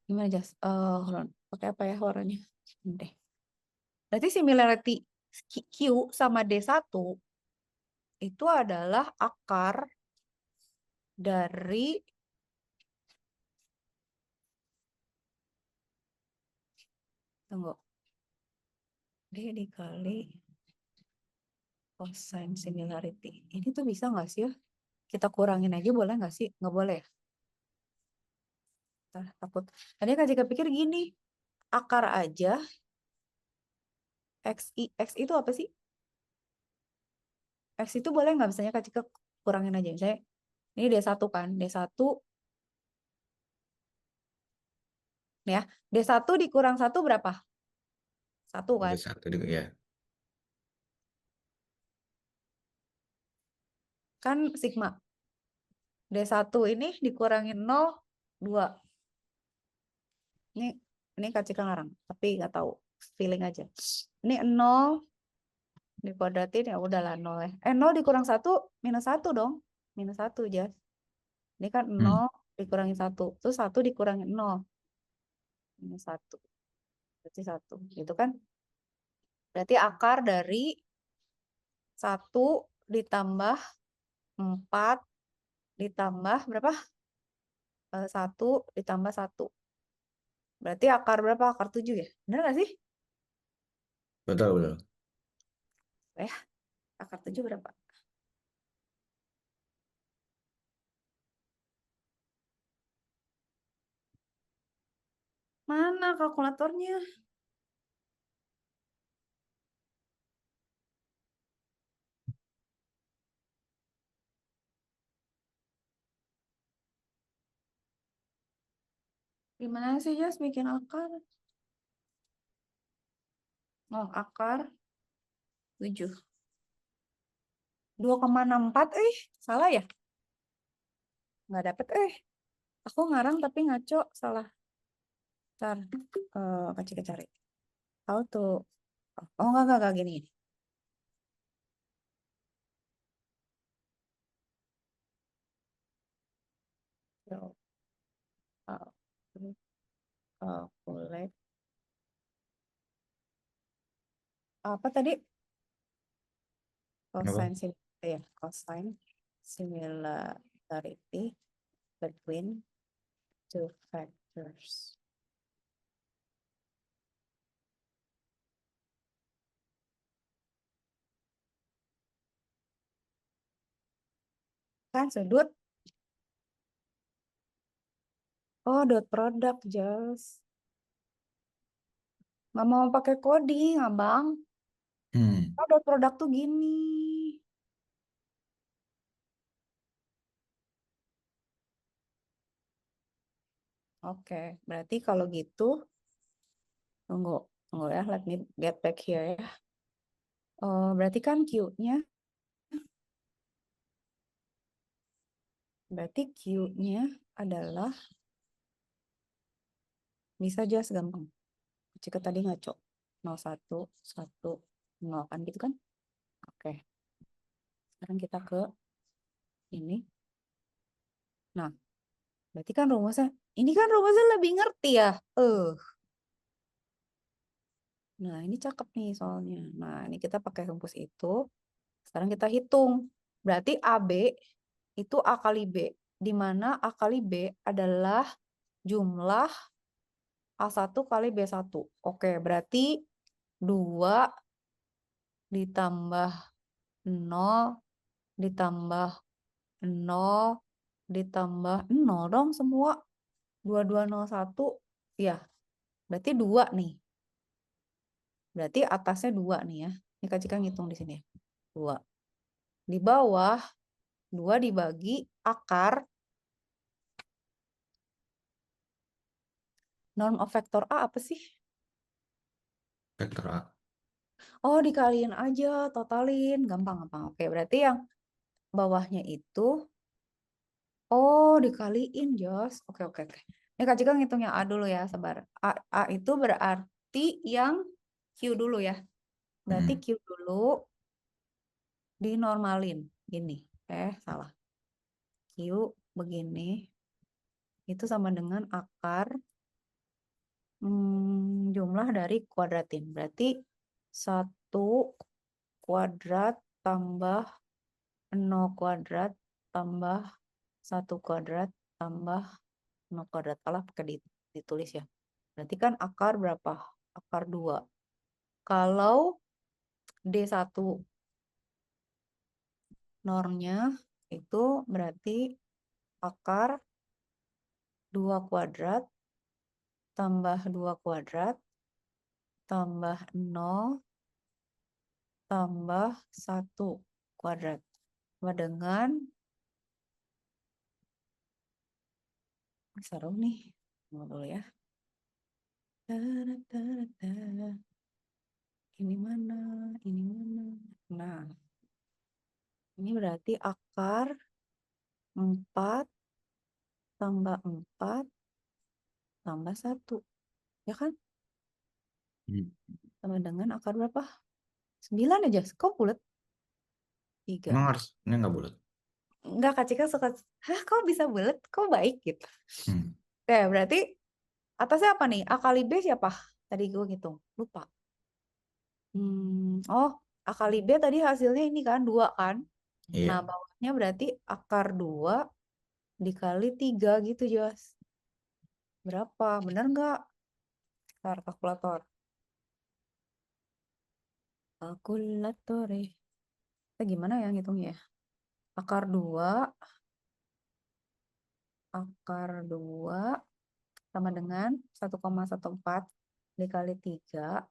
Gimana Jas? Hold on. Pakai apa ya warnanya? Ini deh. Berarti similarity Q sama D1 itu adalah akar dari tunggu. D dikali cosine similarity. Ini tuh bisa nggak sih ya? Kita kurangin aja boleh nggak sih? Nggak boleh ya? Takut. Tadi Kak Cika pikir gini. Akar aja. X itu apa sih? X itu boleh nggak misalnya Kak Cika kurangin aja. Misalnya ini D1 kan. D1 ya. D1 dikurang 1 berapa? 1 kan. D1 juga ya. Kan sigma. D1 ini dikurangin 0, 2. Ini Kak Cika ngarang. Tapi nggak tahu. Feeling aja. Ini 0 dikuadratin ya udahlah 0 ya. 0 dikurang 1 minus 1 dong. Minus 1 aja. Ini kan 0 dikurangi 1. Terus 1 dikurangi 0. Minus 1. Berarti 1. Gitu kan. Berarti akar dari 1 ditambah 4 ditambah berapa? 1 ditambah 1. Berarti akar berapa? Akar 7 ya? Benar nggak sih? Betul, betul. Akar 7 berapa? Mana kalkulatornya? Gimana sih Jas bikin akar? Oh, akar 7. 2,64 salah ya? Nggak dapet Aku ngarang tapi ngaco, salah. Ntar, Kak cari. How to, oh enggak, gini. So, uh, calculate apa tadi? Cosine cosine similarity between two factors. Kan sudut. Oh, dot product just. Nggak mau pakai coding, abang. Oh, dot product tuh gini. Oke, berarti kalau gitu, tunggu ya, let me get back here ya. Berarti kan Q-nya, adalah, bisa just gampang. Jika tadi ngaco, 01, 1, 0 kan gitu kan? Oke, sekarang kita ke ini. Nah, berarti kan rumusnya, ini kan rumusnya lebih ngerti ya. Nah, ini cakep nih soalnya. Nah, ini kita pakai rumus itu. Sekarang kita hitung. Berarti AB itu A kali B. Di mana A kali B adalah jumlah A1 kali B1. Oke, berarti 2 ditambah 0 ditambah 0 ditambah 0 dong semua. 2201. Ya, berarti 2 nih. Berarti atasnya 2 nih ya. Ini Kak Cika ngitung di sini ya. 2. Di bawah 2 dibagi akar norm of vektor A apa sih? Vektor A. Oh, dikaliin aja, totalin. Gampang. Oke, berarti yang bawahnya itu, oh, dikaliin, Jos. Oke. Ini Kak Cika ngitung yang A dulu ya, sabar. A itu berarti yang Q dulu ya. Berarti Q dulu dinormalin. Gini. Salah. Q begini. Itu sama dengan akar jumlah dari kuadratin. Berarti 1 kuadrat tambah 0 kuadrat tambah 1 kuadrat tambah 0 kuadrat. Alah, pakai ditulis ya. Berarti kan akar berapa? Akar 2. Kalau D1 normnya itu berarti akar 2 kuadrat tambah 2 kuadrat tambah 0 tambah 1 kuadrat. Sama dengan, seru nih. Tunggu dulu ya. Ini mana? Nah, ini berarti akar 4 tambah 4 tambah 1. Ya kan? Sama dengan akar berapa? 9 aja. Kok bulat? 3. Emang harus ini nggak bulat? Enggak, Kak Cika suka, hah kok bisa bulat? Kok baik gitu? Oke, berarti atasnya apa nih? A kali B siapa? Tadi gue ngitung. Lupa. Oh, A kali B tadi hasilnya ini kan 2 kan? Iya. Nah, bawahnya berarti akar 2 dikali 3 gitu, Jos. Berapa? Bener nggak? Ntar kalkulator. Kalkulator. Gimana ya ngitungnya ya? Akar 2 sama dengan 1,14 dikali 3.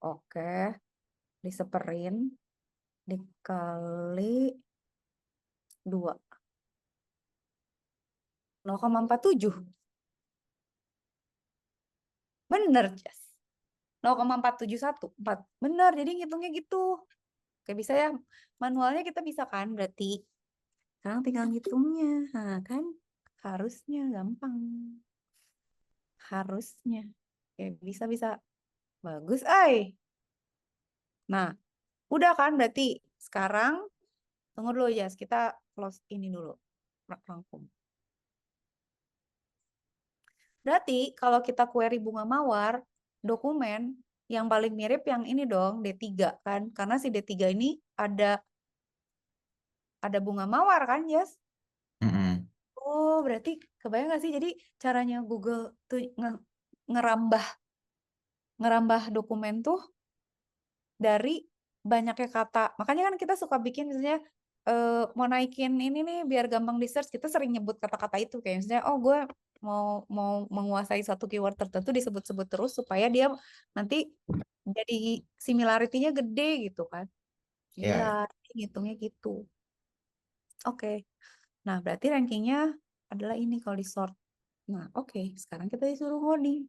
Oke. Diseperin dikali 2. 0,47. Bener, Jas. 0,471. 4. Bener, jadi ngitungnya gitu. Oke, bisa ya. Manualnya kita bisa kan berarti. Sekarang tinggal ngitungnya. Nah, kan harusnya gampang. Harusnya. Oke, bisa. Bagus, Nah, udah kan berarti. Sekarang, tunggu dulu, Jas. Kita close ini dulu. Rangkum. Berarti kalau kita query bunga mawar, dokumen yang paling mirip yang ini dong, D3 kan. Karena si D3 ini ada bunga mawar kan, Jas? Mm-mm. Oh, berarti kebayang gak sih? Jadi caranya Google tuh ngerambah ngerambah dokumen tuh dari banyaknya kata. Makanya kan kita suka bikin misalnya mau naikin ini nih biar gampang di search, kita sering nyebut kata-kata itu kayak misalnya oh gue mau mau menguasai satu keyword tertentu disebut-sebut terus supaya dia nanti jadi similarity-nya gede gitu kan. Ya, Gila, ngitungnya gitu. Oke. Nah, berarti rankingnya adalah ini kalau di sort. Nah, oke. Sekarang kita disuruh ngoding.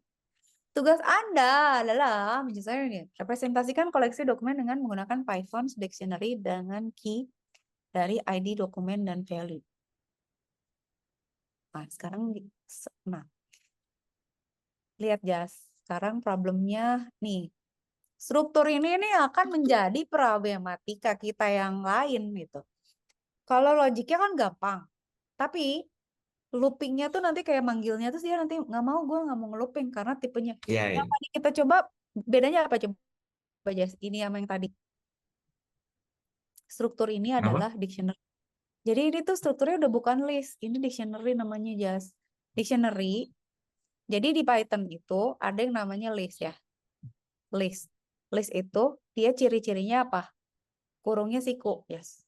Tugas Anda adalah menyelesaikan ini. Representasikan koleksi dokumen dengan menggunakan Python Dictionary dengan key dari ID dokumen dan value. Nah, sekarang nah, lihat Jas. Sekarang problemnya nih. Struktur ini nih akan menjadi problematika kita yang lain gitu. Kalau logiknya kan gampang. Tapi loopingnya tuh nanti kayak manggilnya tuh dia nanti nggak mau, gue nggak mau ngelooping karena tipenya. ya, Yang ya. tadi kita coba bedanya apa coba Jas? Ini sama yang tadi. Struktur ini adalah Kenapa? dictionary. Jadi ini tuh strukturnya udah bukan list, ini dictionary namanya Jas. Dictionary. Jadi di Python itu ada yang namanya list ya. List. List itu dia ciri-cirinya apa? Kurungnya siku, yes.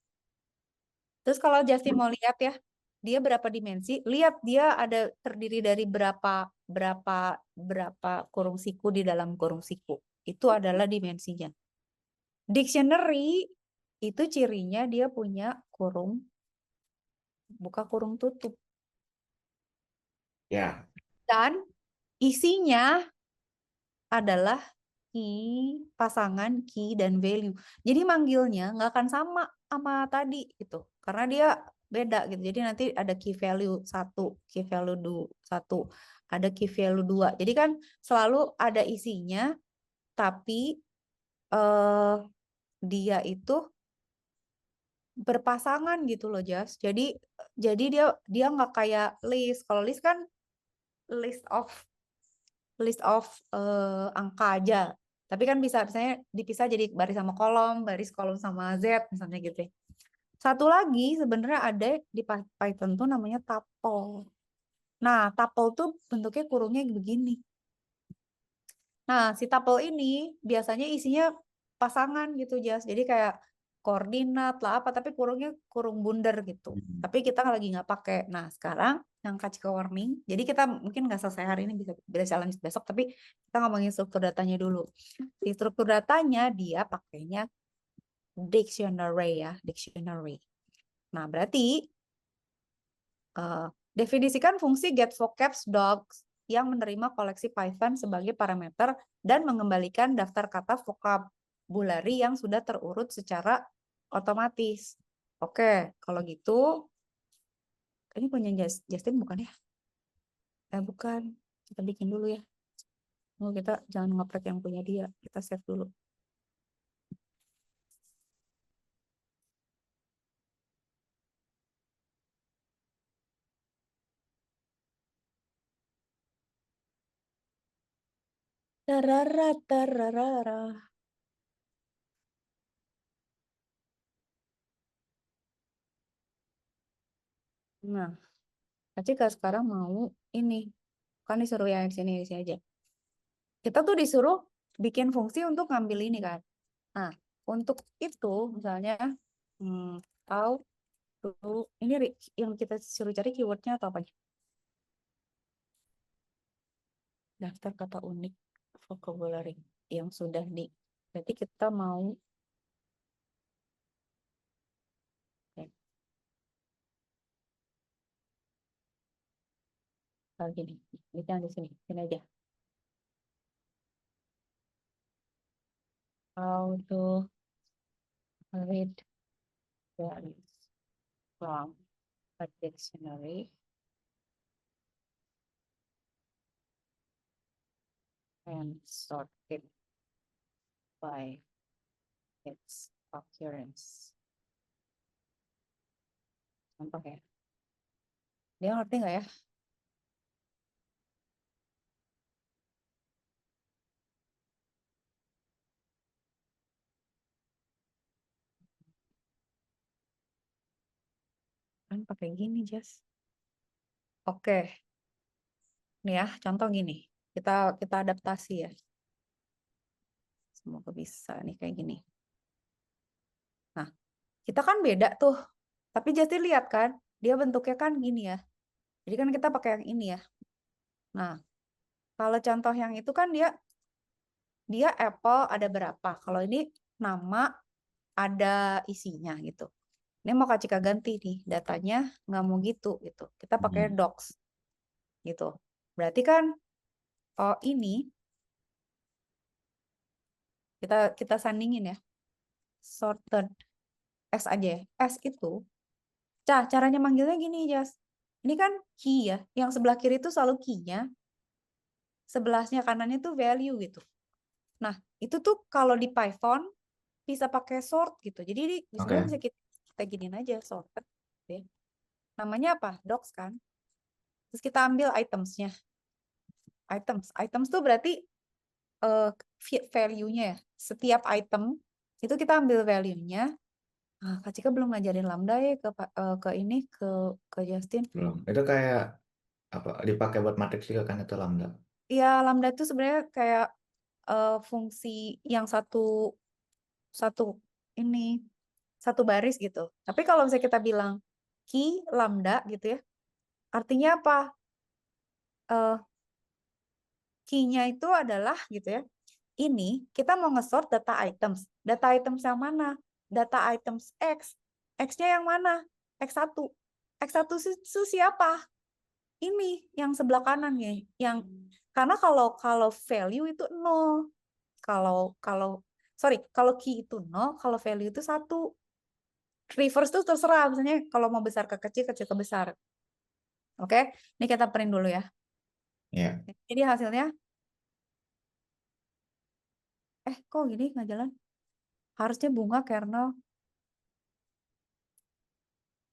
Terus kalau Justin mau lihat ya, dia berapa dimensi? Lihat dia ada terdiri dari berapa berapa berapa kurung siku di dalam kurung siku. Itu adalah dimensinya. Dictionary itu cirinya dia punya kurung buka kurung tutup Ya, dan isinya adalah key, pasangan key dan value. Jadi manggilnya nggak akan sama tadi gitu. Karena dia beda gitu. Jadi nanti ada key value 1, key value 1, ada key value 2. Jadi kan selalu ada isinya tapi eh dia itu berpasangan gitu loh, Jas. Jadi dia dia nggak kayak list. Kalau list kan list of angka aja. Tapi kan bisa misalnya dipisah jadi baris sama kolom, baris kolom sama Z misalnya gitu ya. Satu lagi sebenarnya ada di Python tuh namanya tuple. Nah, tuple tuh bentuknya kurungnya begini. Nah, si tuple ini biasanya isinya pasangan gitu, Jas. Jadi kayak koordinat lah apa, tapi kurungnya kurung bundar gitu. mm, Tapi kita lagi nggak pakai. Nah, sekarang yang kasih ke warning. Jadi kita mungkin nggak selesai hari ini, bisa jalan besok, tapi kita ngomongin struktur datanya dulu. Di struktur datanya dia pakainya dictionary ya, dictionary. Nah, berarti definisikan fungsi getVocabsDocs yang menerima koleksi Python sebagai parameter dan mengembalikan daftar kata vocabulary yang sudah terurut secara otomatis. Oke, kalau gitu, ini punya Justin bukan ya? Bukan. Kita bikin dulu ya. Oh, kita jangan ngoprek yang punya dia. Kita save dulu. Tarara, tararara. Nah, Acika sekarang mau ini. Kan disuruh yang di sini aja. Kita tuh disuruh bikin fungsi untuk ngambil ini kan. Nah, untuk itu misalnya tahu tuh ini yang kita suruh cari keywordnya atau apa? Daftar kata unik vocabulary yang sudah di. Berarti kita mau gini, kita yang di sini aja. How to read values from a dictionary and sort it by its occurrence. Contoh ya. Dia ngerti nggak ya? pakai gini, Jas. Oke. Nih ya, contoh gini. Kita adaptasi ya. Semoga bisa nih kayak gini. Nah, kita kan beda tuh. Tapi Justin lihat kan, dia bentuknya kan gini ya. Jadi kan kita pakai yang ini ya. Nah, kalau contoh yang itu kan dia apple ada berapa. Kalau ini nama ada isinya gitu. Ini mau Kak Cika ganti nih datanya nggak mau gitu gitu. Kita pakai docs gitu. Berarti kan oh ini kita sandingin ya. Sorted S aja ya. S itu caranya manggilnya gini, Jas. Ini kan key ya. Yang sebelah kiri itu selalu key-nya. Sebelahnya kanannya tuh value gitu. Nah, itu tuh kalau di Python bisa pakai sort gitu. Jadi sebenarnya Oke. bisa kita giniin aja sorted. Ya. Namanya apa? Docs kan. Terus kita ambil items-nya. Items tuh berarti eh, value-nya ya. Setiap item itu kita ambil value-nya. Nah, Kak Cika belum ngajarin lambda ya ke ini ke Justin. Belum. Itu kayak apa dipakai buat matriks juga kan itu lambda. Ya, lambda itu sebenarnya kayak fungsi yang satu ini satu baris gitu. Tapi kalau misalnya kita bilang key lambda gitu ya, artinya apa? Eh key-nya itu adalah gitu ya. Ini kita mau nge-sort data items. Data items yang mana? Data items X. X-nya yang mana? X1. X1 itu siapa? Ini yang sebelah kanan ya. Yang karena kalau value itu 0. Kalau sorry, kalau key itu 0, kalau value itu 1. Reverse itu terserah, misalnya kalau mau besar ke kecil, kecil ke besar. Oke, ini kita print dulu ya. Iya. Jadi hasilnya, kok gini nggak jalan? Harusnya bunga kernel.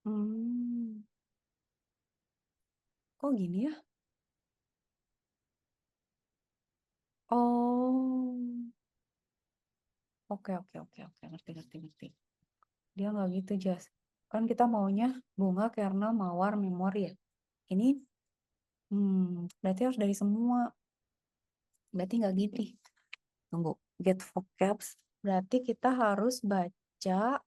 Hmm, kok gini ya? Oh, oke, ngerti. Dia nggak gitu, Jas. Kan kita maunya bunga kernel mawar memori ya. Ini, berarti harus dari semua. Berarti nggak gini. Tunggu, get vocabs. Berarti kita harus baca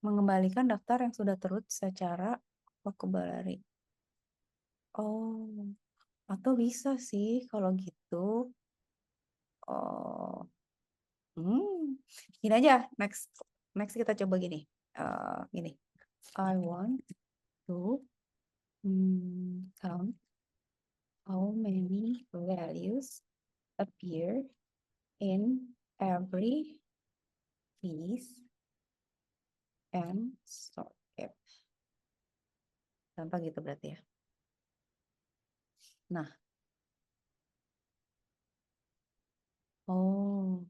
mengembalikan daftar yang sudah terus secara vocabulary. Oh, atau bisa sih kalau gitu. Oh, gini aja. Next kita coba gini. Gini. I want to count how many values appear in every piece and sort it. Gampang gitu berarti ya. Nah, oh,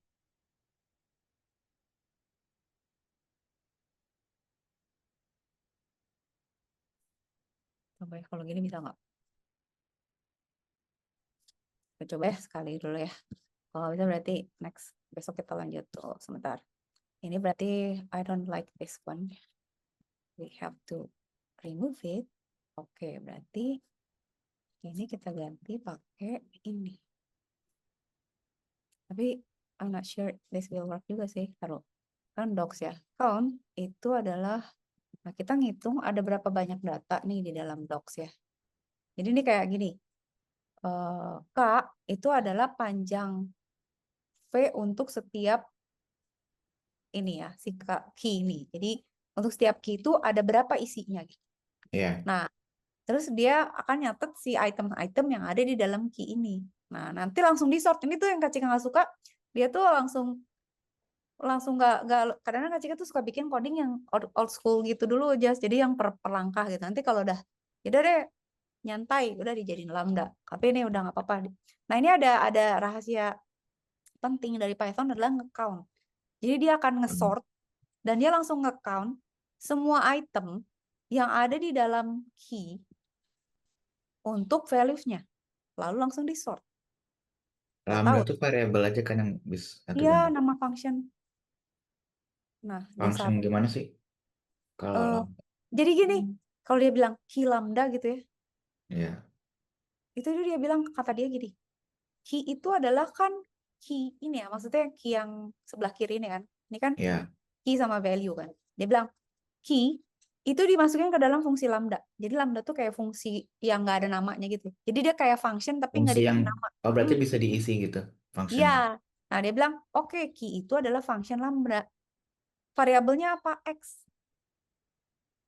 coba ya, kalau gini bisa nggak? Kita coba ya sekali dulu ya. Kalau bisa berarti next besok kita lanjut tuh sebentar. Ini berarti I don't like this one. We have to remove it. Oke, berarti ini kita ganti pakai ini. Tapi I'm not sure this will work juga sih. Taruh. Kan docs ya. Count itu adalah, nah kita ngitung ada berapa banyak data nih di dalam docs ya. Jadi ini kayak gini. K itu adalah panjang V untuk setiap ini ya, si key ini. Jadi untuk setiap key itu ada berapa isinya gitu. Iya. Nah, terus dia akan nyatet si item-item yang ada di dalam key ini. Nah, nanti langsung di sort. Ini tuh yang Kak Cika nggak suka. Dia tuh langsung nggak kadang-kadang Kak Cika tuh suka bikin coding yang old school gitu dulu aja. Jadi yang per langkah gitu. Nanti kalau udah ya udah deh nyantai, udah dijadiin lambda. Tapi ini udah nggak apa-apa. Nah, ini ada rahasia penting dari Python adalah nge-count. Jadi dia akan nge-sort dan dia langsung nge-count semua item yang ada di dalam key untuk values-nya. Lalu langsung di-sort. Nggak Lambda tahu. itu variabel aja kan yang bisa Iya, ganti. nama function. Nah, di Function satu gimana sih kalau eh, lambda? Jadi gini, kalau dia bilang Ki lambda gitu ya, Iya. itu dia bilang, kata dia gini, Ki itu adalah kan Ki ini ya, maksudnya Ki yang sebelah kiri ini kan. Ini kan Iya. Ki sama value kan. Dia bilang, Ki itu dimasukin ke dalam fungsi lambda. Jadi lambda tuh kayak fungsi yang nggak ada namanya gitu. Jadi dia kayak function tapi nggak Fungsi yang, dikasih nama. oh berarti Hmm, bisa diisi gitu iya. fungsinya. Nah dia bilang, oke Ki itu adalah function lambda. Variabelnya apa? X.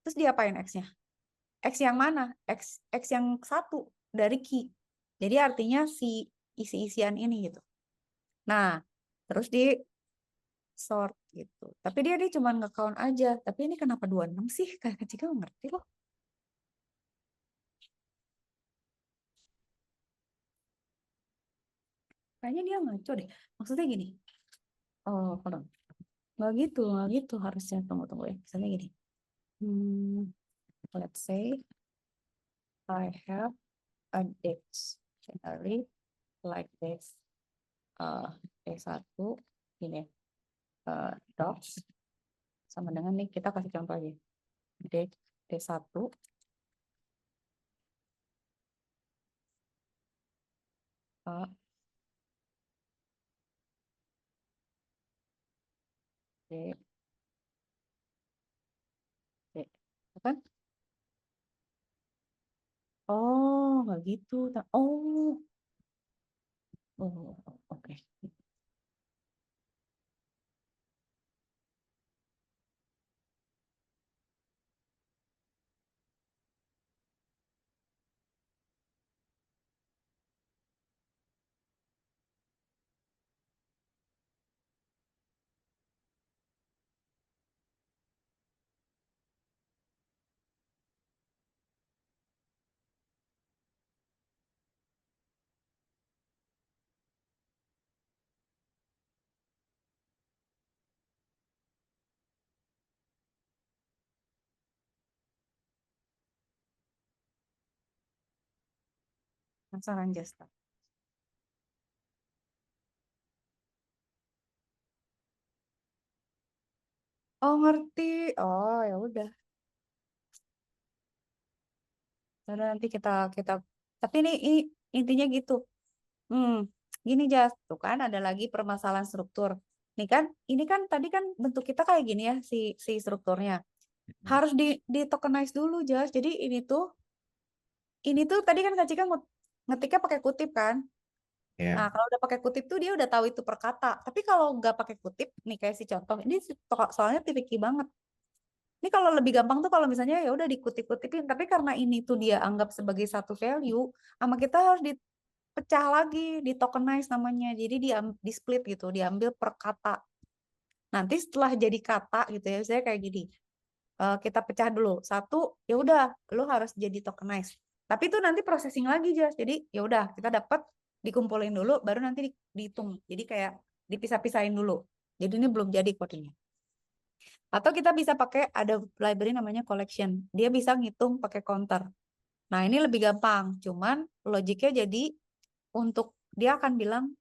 Terus diapain X-nya? X yang mana? X yang satu dari Ki. Jadi artinya si isi-isian ini gitu. Nah, terus di sort gitu. Tapi dia cuma nge-count aja. Tapi ini kenapa 26 sih? Kayak Cika nggak ngerti loh. Kayaknya dia ngaco deh. Maksudnya gini. Oh, hold on. Nggak gitu harusnya. Tunggu ya. Misalnya gini. Hmm, let's say I have a dictionary like this. D1 gini. Docs sama dengan nih kita kasih contoh aja. D1 A D D kan? Oh, nggak gitu. Oh, oke. Penasaran Jasta. Oh, ngerti. Oh, ya udah. Udah, nanti kita tapi ini intinya gitu. Hmm, gini Jas, tuh kan ada lagi permasalahan struktur. Nih kan, ini kan tadi kan bentuk kita kayak gini ya si strukturnya. Harus di tokenize dulu Jas. Jadi ini tuh tadi kan Kak Cika ngetiknya pakai kutip kan. Nah, Ya. kalau udah pakai kutip tuh dia udah tahu itu per kata. Tapi kalau nggak pakai kutip, nih kayak si contoh, ini soalnya tricky banget. Ini kalau lebih gampang tuh kalau misalnya ya udah dikutip-kutipin, tapi karena ini tuh dia anggap sebagai satu value, sama kita harus dipecah lagi, di tokenize namanya. Jadi di split gitu, diambil per kata. Nanti setelah jadi kata gitu ya, saya kayak gini. Kita pecah dulu. Satu, ya udah, lu harus jadi tokenize. Tapi itu nanti processing lagi, Jas. Jadi ya udah, kita dapat dikumpulin dulu, baru nanti dihitung. Jadi kayak dipisah-pisahin dulu. Jadi ini belum jadi kodenya. Atau kita bisa pakai ada library namanya collection. Dia bisa ngitung pakai counter. Nah, ini lebih gampang. Cuman logiknya jadi untuk dia akan bilang,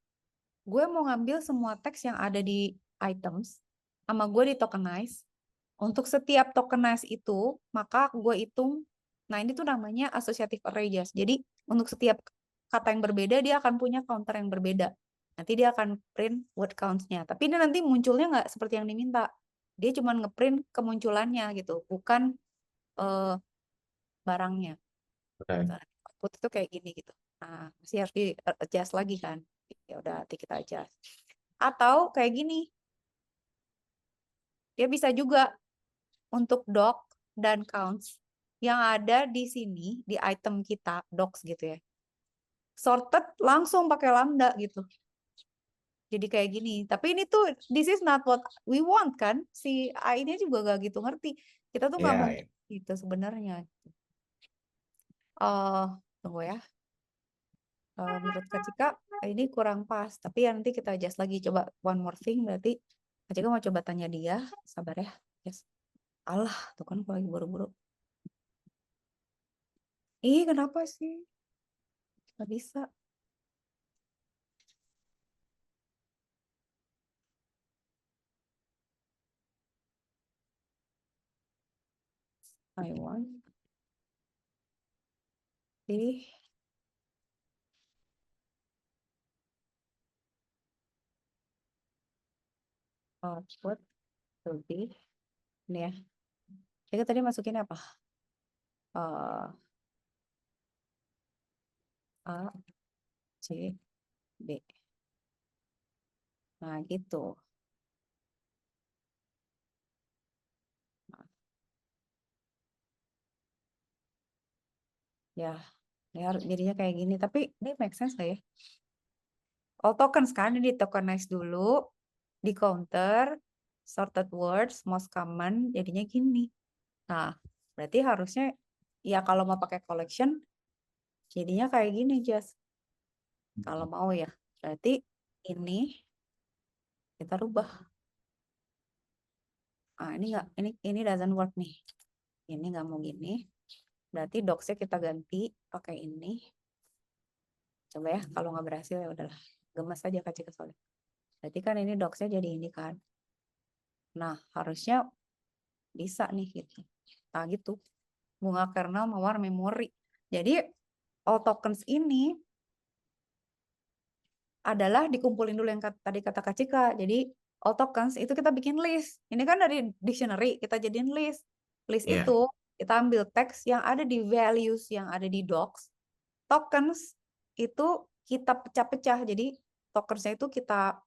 gue mau ngambil semua teks yang ada di items, sama gue di tokenize. Untuk setiap tokenize itu, maka gue hitung, nah ini tuh namanya associative array, Jas. Jadi untuk setiap kata yang berbeda, dia akan punya counter yang berbeda. Nanti dia akan print word counts-nya. Tapi ini nanti munculnya nggak seperti yang diminta. Dia cuma ngeprint kemunculannya gitu, bukan eh, barangnya. Oke. Gitu. Output itu kayak gini gitu. Nah, masih harus di adjust lagi kan. Ya udah, nanti kita adjust. Atau kayak gini, dia bisa juga untuk doc dan counts yang ada di sini di item kita docs gitu ya. Sorted langsung pakai lambda gitu. Jadi kayak gini. Tapi ini tuh this is not what we want kan? Si A ini juga gak gitu ngerti. Kita tuh nggak mau Ya, gitu sebenarnya. Eh, tunggu ya. Menurut Kak Cika ini kurang pas. Tapi ya nanti kita adjust lagi. Coba one more thing berarti Kak Cika mau coba tanya dia. Sabar ya. Yes. Allah, tuh kan aku lagi buru-buru. Ih, kenapa sih? Gak bisa. I want the output to be ini ya. Jadi tadi masukin apa? A, C, B. Nah, gitu. Ya, ya jadinya kayak gini. Tapi ini make sense nggak ya? All tokens kan, ini di tokenize dulu, di counter, sorted words, most common, jadinya gini. Nah, berarti harusnya, ya kalau mau pakai collection, jadinya kayak gini, Jas. Kalau mau ya, berarti ini kita rubah. Ini nggak, ini doesn't work nih. Ini nggak mau gini. Berarti docsnya kita ganti pakai ini. Coba ya, kalau nggak berhasil ya udahlah. Gemes aja kacik soalnya. Berarti kan ini docsnya jadi ini kan. Nah, harusnya bisa nih gitu. Nah, gitu. Bunga kernel mawar memori. Jadi, all tokens ini adalah dikumpulin dulu yang tadi kata Kak Cika. Jadi, all tokens itu kita bikin list. Ini kan dari dictionary, kita jadiin list. List Iya. itu, kita ambil teks yang ada di values, yang ada di docs. Tokens itu kita pecah-pecah. Jadi, tokensnya itu kita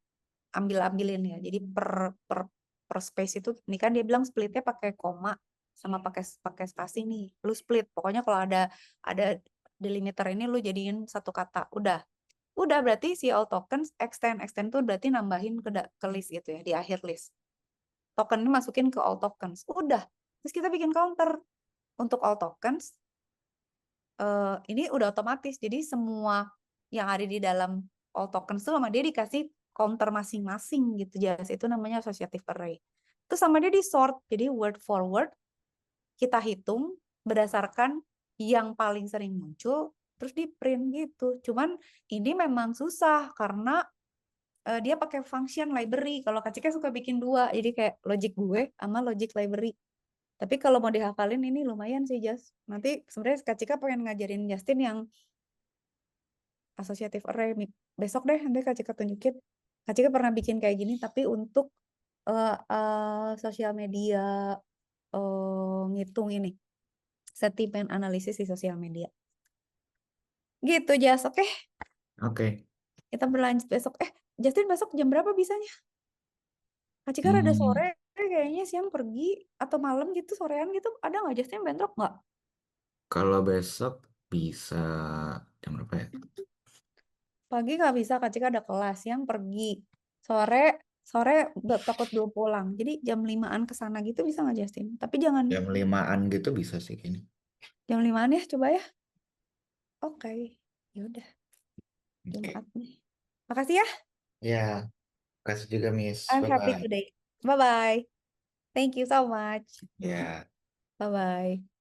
ambil-ambilin ya. Jadi per space itu, ini kan dia bilang splitnya pakai koma sama pakai spasi nih. Lu split. Pokoknya kalau ada delimiter ini lu jadiin satu kata. Udah berarti si all tokens extend tuh berarti nambahin ke list gitu ya di akhir list. Token ini masukin ke all tokens. Udah. Terus kita bikin counter untuk all tokens. Ini udah otomatis. Jadi semua yang ada di dalam all tokens tuh sama dia dikasih counter masing-masing gitu. Jas. Itu namanya associative array. Terus sama dia di sort. Jadi word for word kita hitung berdasarkan yang paling sering muncul terus di print gitu. Cuman ini memang susah karena dia pakai function library. Kalau Kak Cika suka bikin dua, jadi kayak logic gue sama logic library. Tapi kalau mau dihafalin ini lumayan sih, Jas. Nanti sebenarnya Kak Cika pengen ngajarin Justin yang associative array. Besok deh nanti Kak Cika tunjukin. Kak Cika pernah bikin kayak gini tapi untuk sosial media ngitung ini. Sentimen analisis di sosial media. Gitu, Jas. Oke, Oke. kita berlanjut besok. Justin besok jam berapa bisanya? Kak Cika rada sore, kayaknya siang pergi atau malam gitu, sorean gitu. Ada nggak Justin bentrok nggak? Kalau besok bisa jam berapa ya? Pagi nggak bisa, Kak Cika ada kelas. Siang pergi. Sore takut belum pulang. Jadi jam 5-an ke sana gitu bisa nggak Justin? Tapi jangan Jam 5-an gitu bisa sih kayaknya. jam 5-an ya, coba ya. Oke, yaudah. Oke. Jumat nih. Makasih ya. Ya, kasih juga Miss. I'm happy Bye-bye. today. Bye-bye. Thank you so much. Ya. Bye-bye.